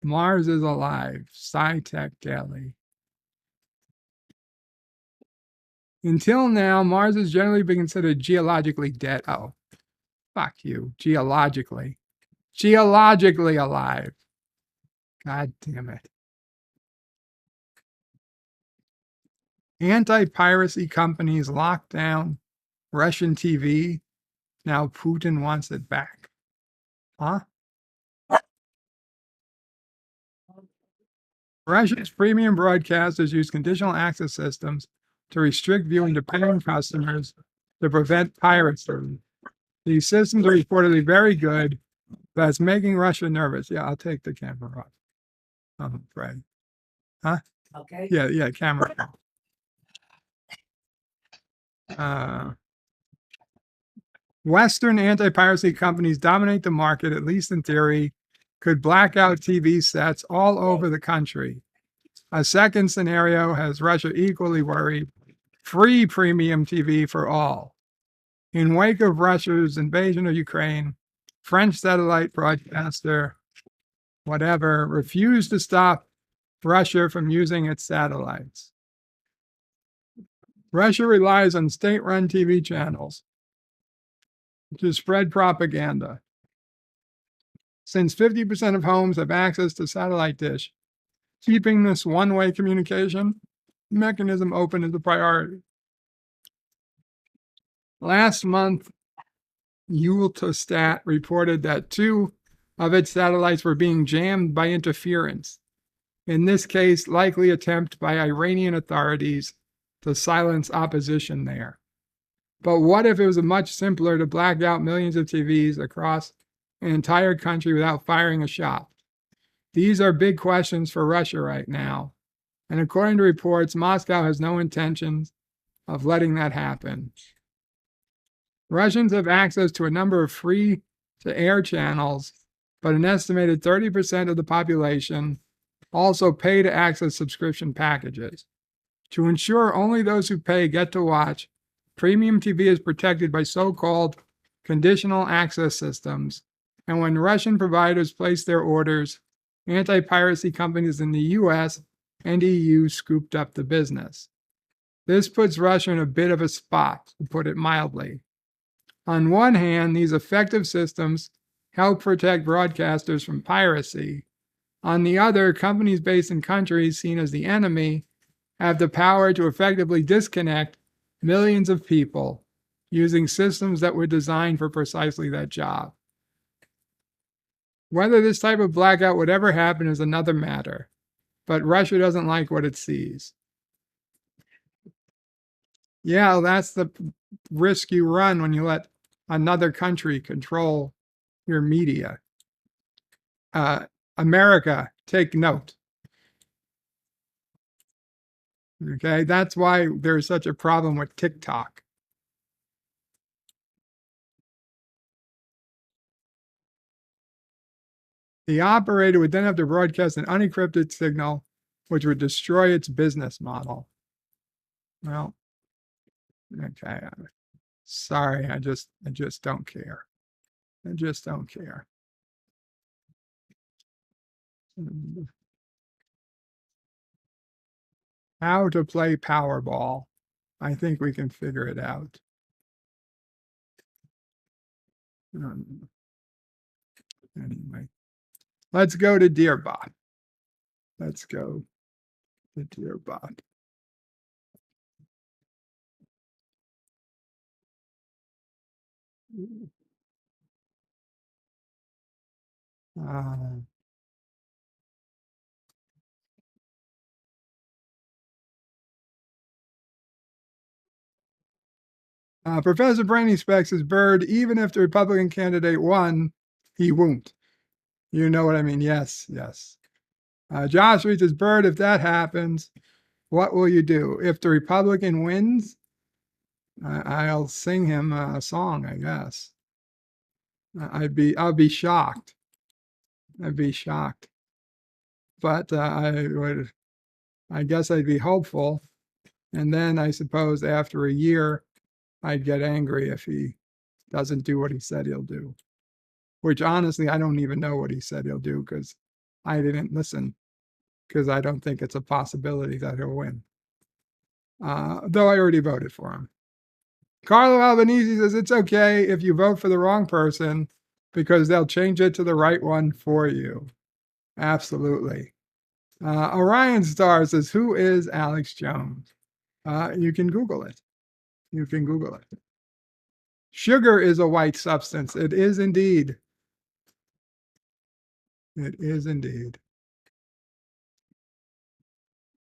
Mars is alive. SciTech Daily. Until now, Mars has generally been considered geologically dead. Oh, fuck you. Geologically alive. God damn it. Anti-piracy companies lock down Russian TV. Now Putin wants it back. Huh? Russia's premium broadcasters use conditional access systems to restrict viewing to paying customers to prevent piracy. These systems are reportedly very good, but it's making Russia nervous. Yeah, I'll take the camera off. I'm afraid. Huh? Okay. Yeah, camera off. Western anti-piracy companies dominate the market, at least in theory, could black out TV sets all over the country. A second scenario has Russia equally worried. Free premium TV for all. In wake of Russia's invasion of Ukraine, French satellite broadcaster, refused to stop Russia from using its satellites. Russia relies on state-run TV channels to spread propaganda. Since 50% of homes have access to satellite dish, keeping this one-way communication mechanism open is a priority. Last month, Eutelsat reported that 2 of its satellites were being jammed by interference. In this case, likely attempt by Iranian authorities to silence opposition there. But what if it was much simpler to black out millions of TVs across an entire country without firing a shot? These are big questions for Russia right now. And according to reports, Moscow has no intentions of letting that happen. Russians have access to a number of free-to-air channels, but an estimated 30% of the population also pay to access subscription packages. To ensure only those who pay get to watch, premium TV is protected by so-called conditional access systems, and when Russian providers place their orders, anti-piracy companies in the US and EU scooped up the business. This puts Russia in a bit of a spot, to put it mildly. On one hand, these effective systems help protect broadcasters from piracy. On the other, companies based in countries seen as the enemy have the power to effectively disconnect millions of people using systems that were designed for precisely that job. Whether this type of blackout would ever happen is another matter, but Russia doesn't like what it sees. Yeah, that's the risk you run when you let another country control your media. America, take note. Okay, that's why there's such a problem with TikTok. The operator would then have to broadcast an unencrypted signal, which would destroy its business model. Well, okay, sorry, I just don't care. I just don't care. How to play Powerball. I think we can figure it out. Anyway, let's go to Dear Bop. Let's go to Dear Bop. Professor Brainy Specs says, Bird, even if the Republican candidate won, he won't. You know what I mean? Yes, yes. Josh reads says, Bird, if that happens, what will you do? If the Republican wins, I'll sing him a song, I guess. I'll be shocked. I'd be shocked. But I guess I'd be hopeful. And then I suppose after a year, I'd get angry if he doesn't do what he said he'll do. Which honestly, I don't even know what he said he'll do because I didn't listen, because I don't think it's a possibility that he'll win. Though I already voted for him. Carlo Albanese says, it's okay if you vote for the wrong person because they'll change it to the right one for you. Absolutely. Orion Star says, who is Alex Jones? You can Google it. You can Google it. Sugar is a white substance. It is indeed. It is indeed.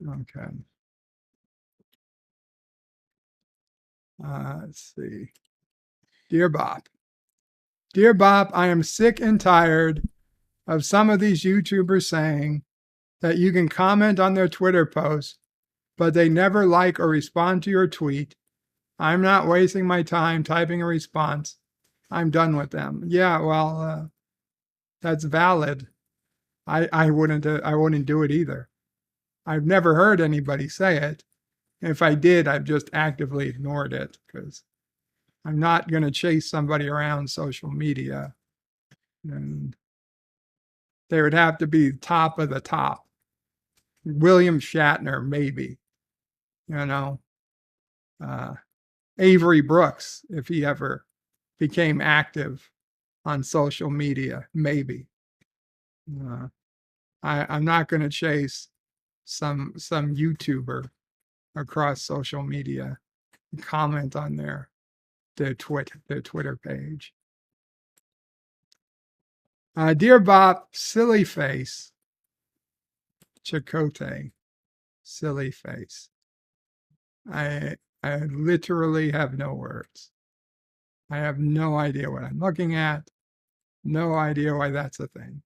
Okay. Let's see. Dear Bop. Dear Bop, I am sick and tired of some of these YouTubers saying that you can comment on their Twitter posts, but they never like or respond to your tweet. I'm not wasting my time typing a response. I'm done with them. Yeah, well, that's valid. I wouldn't do it either. I've never heard anybody say it. If I did, I've just actively ignored it because I'm not going to chase somebody around social media. And they would have to be top of the top. William Shatner, maybe. You know, Avery Brooks, if he ever became active on social media, maybe. I'm not going to chase some YouTuber across social media, comment on their Twitter page. Dear Bop, silly face. Chakotay, silly face. I literally have no words. I have no idea what I'm looking at. No idea why that's a thing.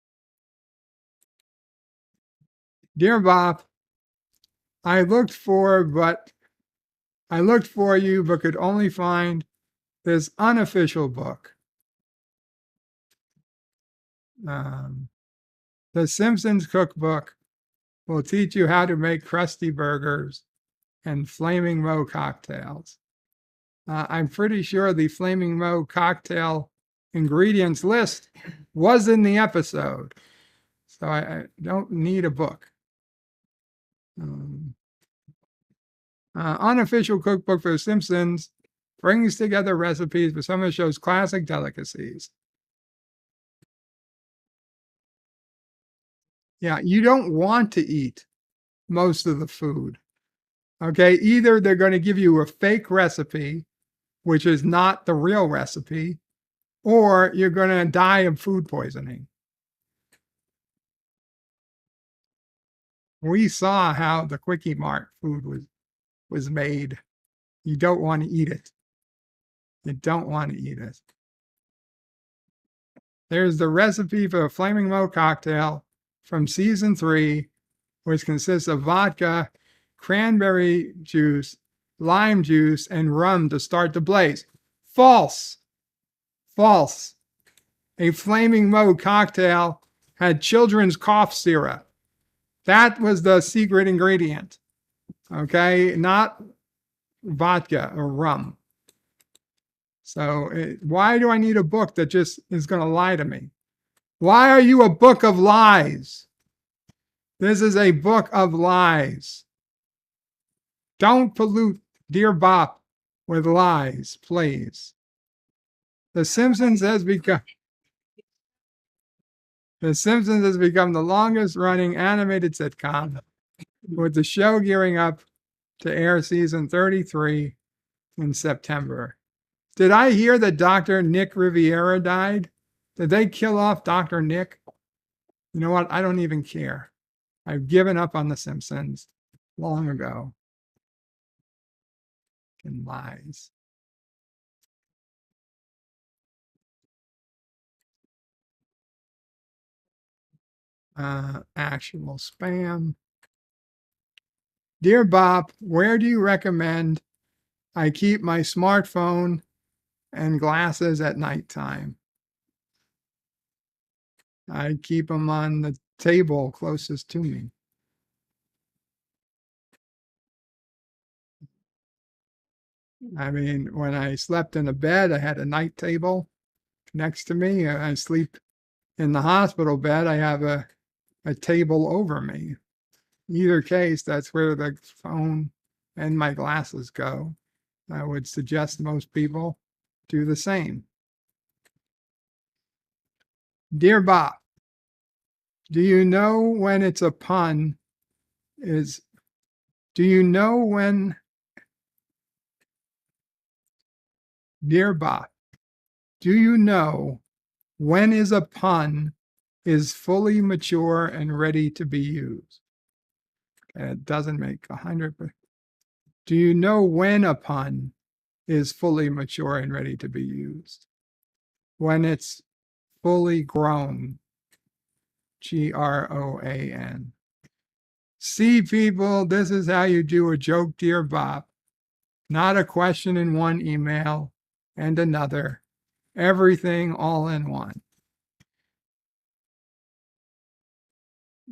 Dear Bop, I looked for you, but could only find this unofficial book. The Simpsons Cookbook will teach you how to make crusty burgers and Flaming Moe cocktails. I'm pretty sure the Flaming Moe cocktail ingredients list was in the episode, so I don't need a book. Unofficial cookbook for The Simpsons brings together recipes for some of the show's classic delicacies. Yeah, you don't want to eat most of the food. Okay, either they're going to give you a fake recipe, which is not the real recipe, or you're going to die of food poisoning. We saw how the Quickie Mart food was made. You don't want to eat it. You don't want to eat it. There's the recipe for a Flaming Moe cocktail from season 3, which consists of vodka, cranberry juice, lime juice, and rum to start the blaze. False. False. A Flaming Moe cocktail had children's cough syrup. That was the secret ingredient. Okay, not vodka or rum. So why do I need a book that just is going to lie to me? Why are you a book of lies? This is a book of lies. Don't pollute Dear Bop with lies, please. The Simpsons has become the longest running animated sitcom, with the show gearing up to air season 33 in September. Did I hear that Dr. Nick Riviera died? Did they kill off Dr. Nick? You know what? I don't even care. I've given up on The Simpsons long ago. And lies. Actual spam. Dear Bop, where do you recommend I keep my smartphone and glasses at nighttime? I keep them on the table closest to me. I mean, when I slept in a bed, I had a night table next to me. I sleep in the hospital bed, I have a table over me. Either case, that's where the phone and my glasses go. I would suggest most people do the same. Dear Bob, do you know when it's a pun? Do you know when? Dear Bob, do you know when is a pun is fully mature and ready to be used? It doesn't make 100%. Do you know when a pun is fully mature and ready to be used? When it's fully grown. GROAN. See, people, this is how you do a joke, Dear Bob. Not a question in one email and another. Everything all in one.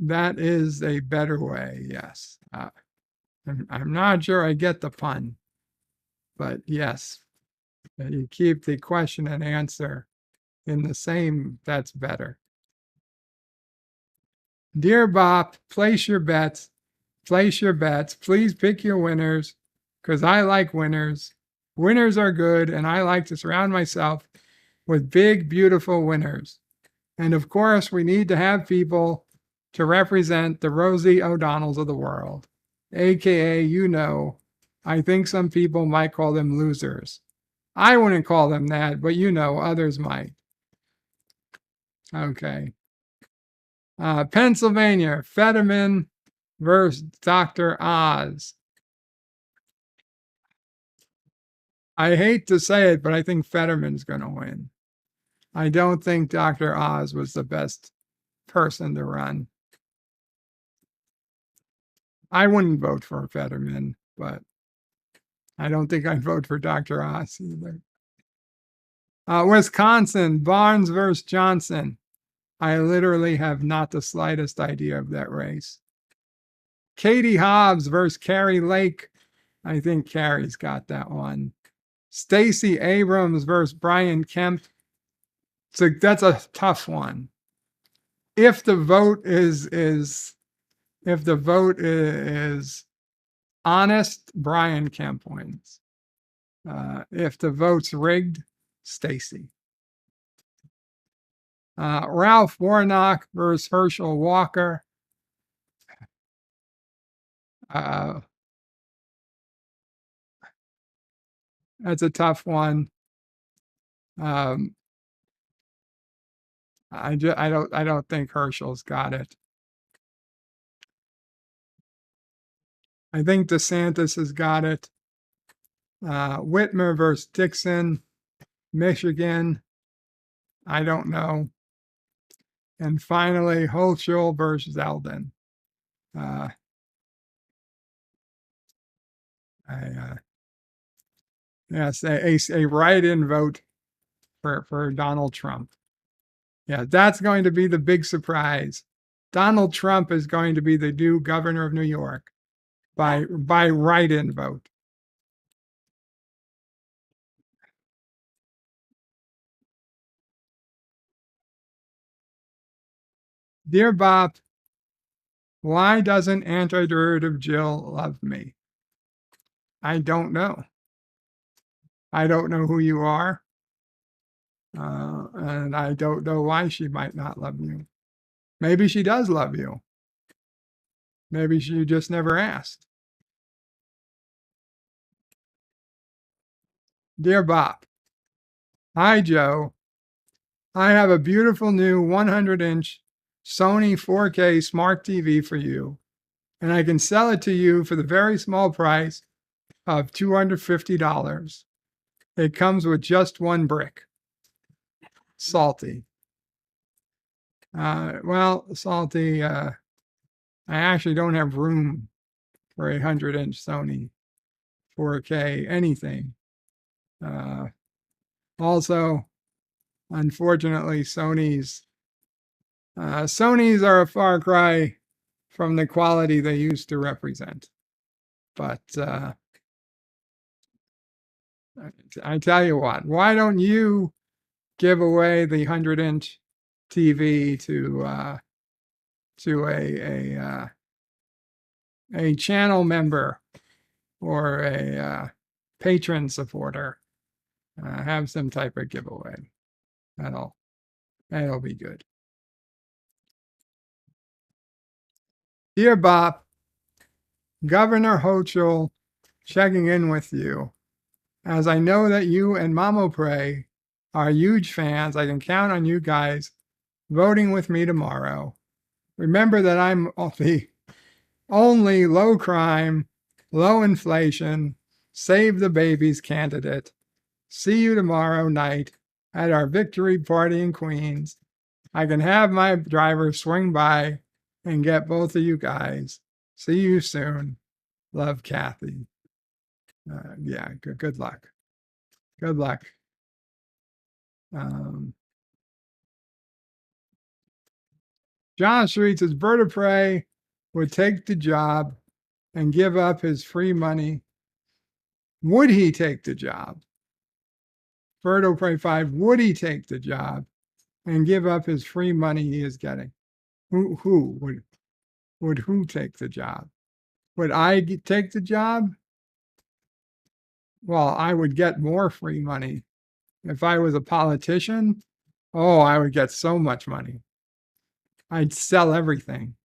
That is a better way, yes. I'm not sure I get the pun, but yes, you keep the question and answer in the same, that's better. Dear Bob, place your bets. Place your bets. Please pick your winners, because I like winners. Winners are good, and I like to surround myself with big, beautiful winners. And of course, we need to have people to represent the Rosie O'Donnells of the world, aka, I think some people might call them losers. I wouldn't call them that, but others might. Okay. Pennsylvania, Fetterman versus Dr. Oz. I hate to say it, but I think Fetterman's going to win. I don't think Dr. Oz was the best person to run. I wouldn't vote for Fetterman, but I don't think I'd vote for Dr. Oz either. Wisconsin, Barnes versus Johnson. I literally have not the slightest idea of that race. Katie Hobbs versus Carrie Lake. I think Carrie's got that one. Stacey Abrams versus Brian Kemp. So that's a tough one. If the vote is honest, Brian Kemp wins. If the vote's rigged, Stacey. Ralph Warnock versus Herschel Walker. That's a tough one. I don't think Herschel's got it. I think DeSantis has got it. Whitmer versus Dixon, Michigan. I don't know. And finally, Hochul versus Eldon. Yes, a write-in vote for Donald Trump. Yeah, that's going to be the big surprise. Donald Trump is going to be the new governor of New York by write-in vote. Dear Bob, why doesn't antiderivative Jill love me? I don't know. I don't know who you are. And I don't know why she might not love you. Maybe she does love you. Maybe she just never asked. Dear Bob, hi Joe. I have a beautiful new 100-inch Sony 4K smart TV for you, and I can sell it to you for the very small price of $250. It comes with just one brick. Salty. Well, Salty, I actually don't have room for a 100-inch Sony 4K anything. Also, unfortunately, Sonys are a far cry from the quality they used to represent. But I tell you what, why don't you give away the 100-inch TV to a channel member or a patron supporter? Have some type of giveaway. That'll be good. Dear Bob, Governor Hochul checking in with you. As I know that you and Mamo Pray are huge fans, I can count on you guys voting with me tomorrow. Remember that I'm the only low crime, low inflation, save the babies candidate. See you tomorrow night at our victory party in Queens. I can have my driver swing by and get both of you guys. See you soon. Love, Kathy. Yeah, good luck. Good luck. John Street says, Bird of Prey would take the job and give up his free money. Would he take the job? Bird of Prey 5, would he take the job and give up his free money he is getting? Who would who take the job? Would I take the job? Well, I would get more free money. If I was a politician, oh, I would get so much money. I'd sell everything.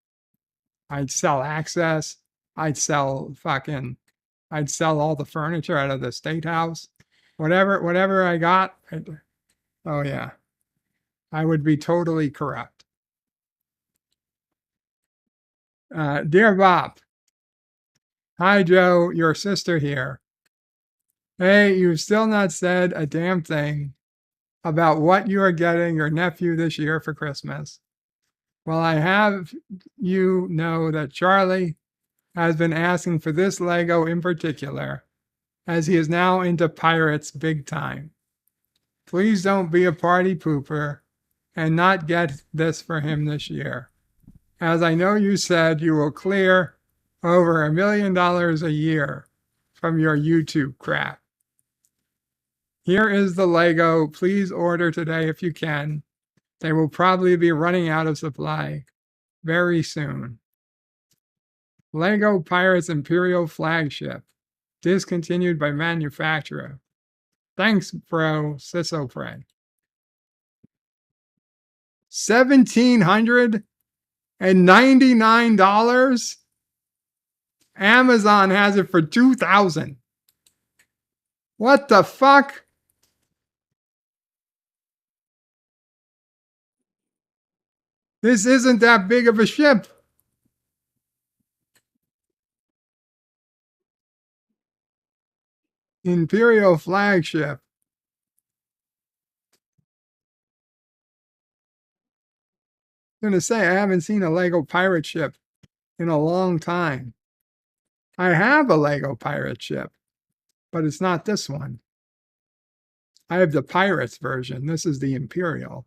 I'd sell Access. I'd sell all the furniture out of the State House. Whatever I got. Oh yeah. I would be totally corrupt. Dear Bob. Hi, Joe, your sister here. Hey, you've still not said a damn thing about what you are getting your nephew this year for Christmas. Well, I have you know that Charlie has been asking for this Lego in particular, as he is now into pirates big time. Please don't be a party pooper and not get this for him this year, as I know you said you will clear over $1 million a year from your YouTube crap. Here is the Lego. Please order today if you can. They will probably be running out of supply very soon. Lego Pirates Imperial Flagship, discontinued by manufacturer. Thanks, bro. Sisopray. $1,799. Amazon has it for $2,000. What the fuck? This isn't that big of a ship. Imperial Flagship. I'm going to say I haven't seen a Lego pirate ship in a long time. I have a Lego pirate ship, but it's not this one. I have the Pirates version. This is the Imperial.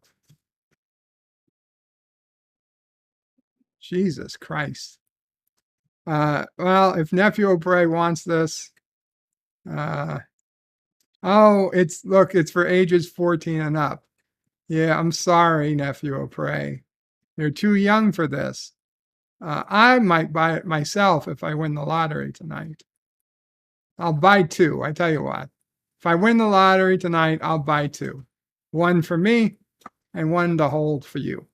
Jesus Christ. Well, if Nephew O'Bray wants this, oh, it's for ages 14 and up. Yeah, I'm sorry, Nephew O'Bray. You're too young for this. I might buy it myself if I win the lottery tonight. I'll buy two. I tell you what. If I win the lottery tonight, I'll buy two. One for me and one to hold for you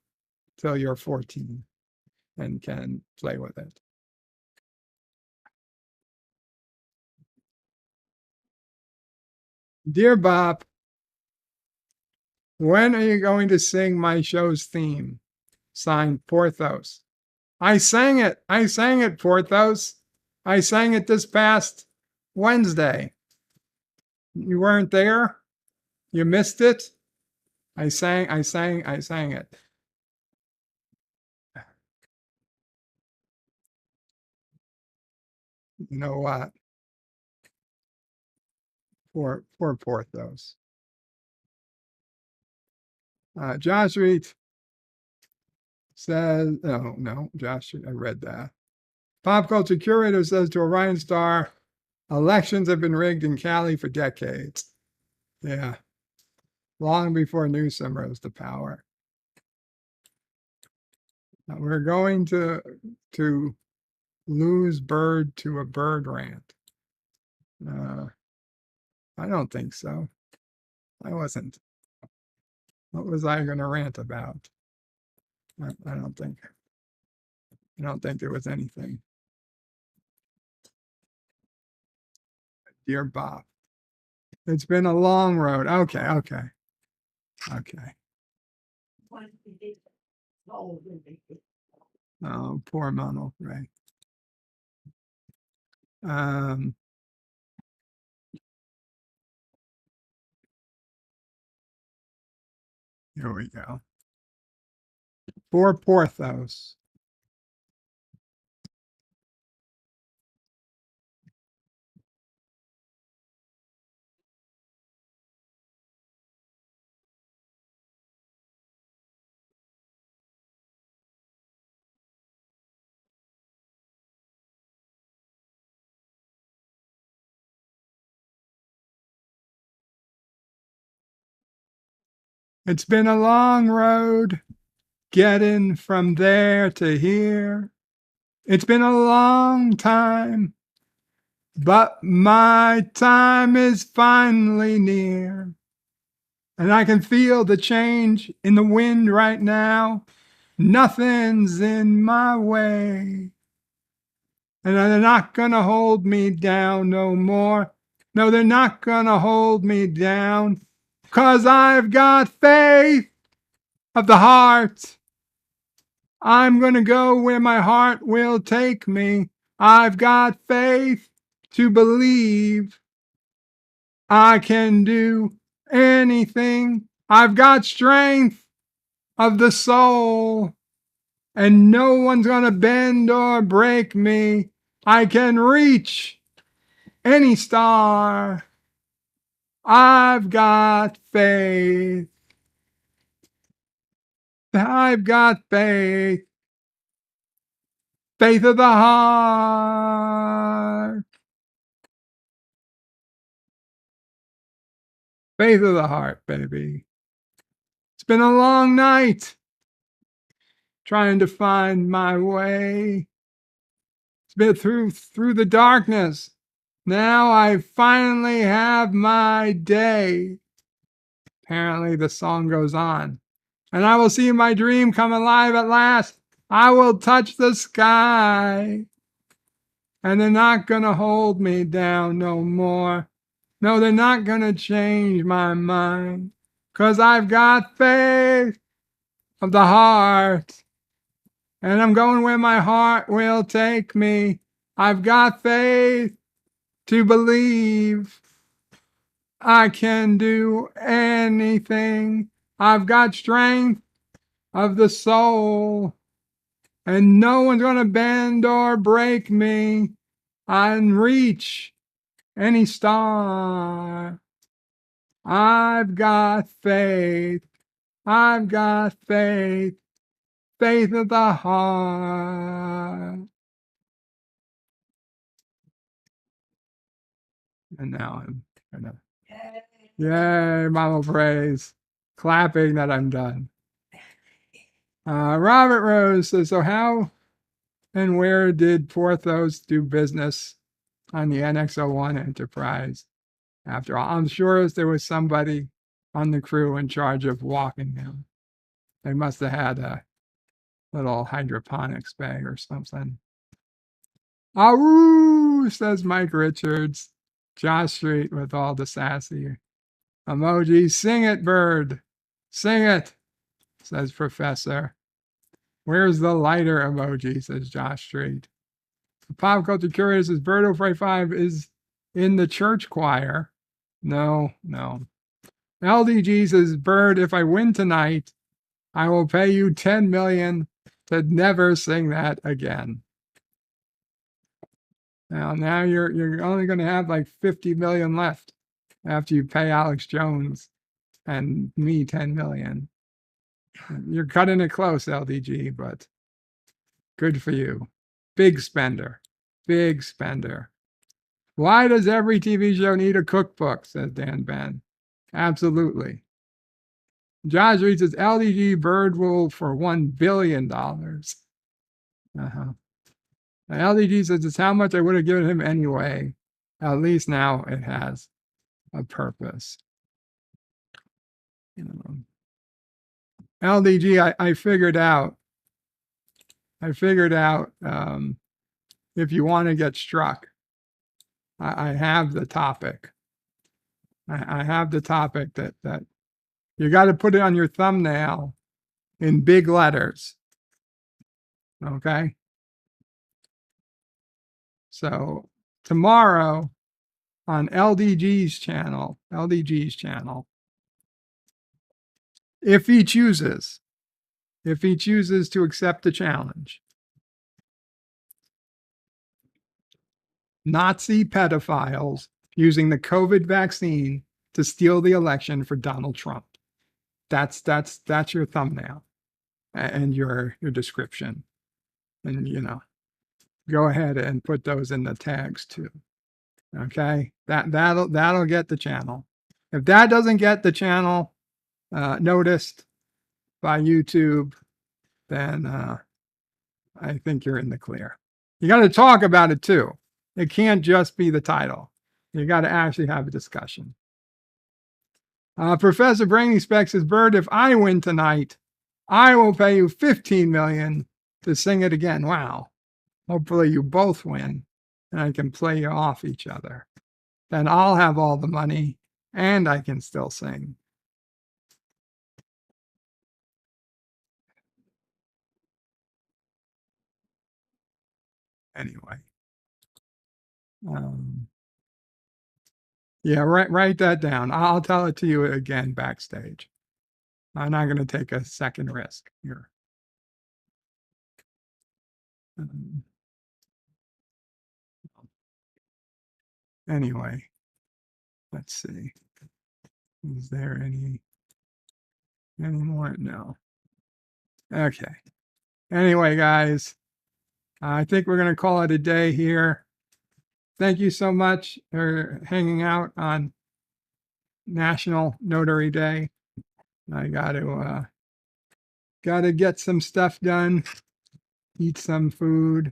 till you're 14 and can play with it. Dear Bob, when are you going to sing my show's theme? Signed, Porthos. I sang it, Porthos. I sang it this past Wednesday. You weren't there? You missed it? I sang it. You know what? Poor Porthos. Josh Reed says, no, Josh, I read that. Pop culture curator says to Orion Star, elections have been rigged in Cali for decades. Yeah. Long before Newsom rose to power. We're going to lose bird to a bird rant. I don't think so. I wasn't. What was I going to rant about? I don't think there was anything. Dear Bob, it's been a long road. Okay. Oh, poor Monel, right? Here we go. Poor Porthos. It's been a long road getting from there to here. It's been a long time, but my time is finally near. And I can feel the change in the wind right now. Nothing's in my way. And they're not gonna hold me down no more. No, they're not gonna hold me down. 'Cause I've got faith of the heart. I'm gonna go where my heart will take me. I've got faith to believe I can do anything. I've got strength of the soul, and no one's gonna bend or break me. I can reach any star. I've got faith. I've got faith. Faith of the heart. Faith of the heart, baby. It's been a long night trying to find my way. It's been through the darkness. Now I finally have my day. Apparently the song goes on. And I will see my dream come alive at last. I will touch the sky. And they're not gonna hold me down no more. No, they're not gonna change my mind. 'Cause I've got faith of the heart. And I'm going where my heart will take me. I've got faith to believe I can do anything. I've got strength of the soul, and no one's gonna bend or break me. I can reach any star. I've got faith. I've got faith. Faith of the heart. And now I'm gonna, yay, Mama praise, clapping that I'm done. Robert Rose says, so how and where did Porthos do business on the NX-01 Enterprise? After all, I'm sure there was somebody on the crew in charge of walking them. They must have had a little hydroponics bag or something. Ahoo, says Mike Richards. Josh Street with all the sassy emojis. Sing it, bird. Sing it, says Professor. Where's the lighter emoji, says Josh Street. The Pop Culture Curious says Birdo Fray 5 is in the church choir. No. LDG says, Bird, if I win tonight, I will pay you $10 million to never sing that again. Now you're only going to have like 50 million left after you pay Alex Jones and me 10 million. You're cutting it close, LDG, but good for you. Big spender. Big spender. Why does every TV show need a cookbook, says Dan Ben. Absolutely. Josh Reed says LDG Bird will for $1 billion. LDG says it's how much I would have given him anyway. At least now it has a purpose. LDG, I figured out. If you want to get struck, I have the topic. I have the topic that you got to put it on your thumbnail in big letters. Okay. So tomorrow on LDG's channel, if he chooses to accept the challenge, Nazi pedophiles using the COVID vaccine to steal the election for Donald Trump. That's your thumbnail and your description. And go ahead and put those in the tags too. Okay, that'll get the channel. If that doesn't get the channel noticed by YouTube, then I think you're in the clear. You got to talk about it too. It can't just be the title. You got to actually have a discussion. Professor Brainy Specs says, Bird, if I win tonight, I will pay you $15 million to sing it again. Wow. Hopefully you both win and I can play you off each other. Then I'll have all the money and I can still sing. Anyway. Yeah, write that down. I'll tell it to you again backstage. I'm not going to take a second risk here. Anyway, let's see. Is there any more? No. Okay. Anyway, guys, I think we're going to call it a day here. Thank you so much for hanging out on National Notary Day. I got to get some stuff done, eat some food,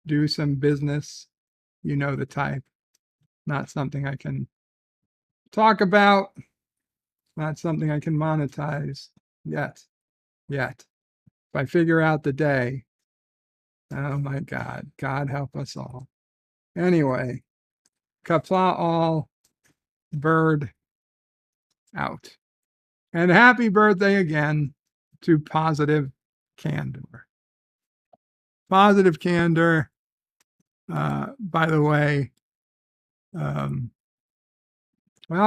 do some business. You know the type. Not something I can talk about. Not something I can monetize yet. If I figure out the day, oh my God, God help us all. Anyway, Qapla all, bird out. And happy birthday again to Positive Candor. Positive Candor, by the way, well,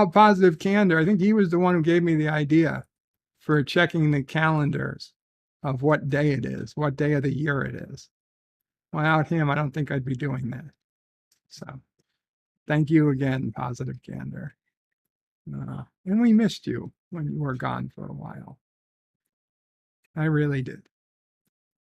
Positive Candor, I think he was the one who gave me the idea for checking the calendars of what day it is, what day of the year it is. Without him, I don't think I'd be doing that. So thank you again, Positive Candor. And we missed you when you were gone for a while. I really did.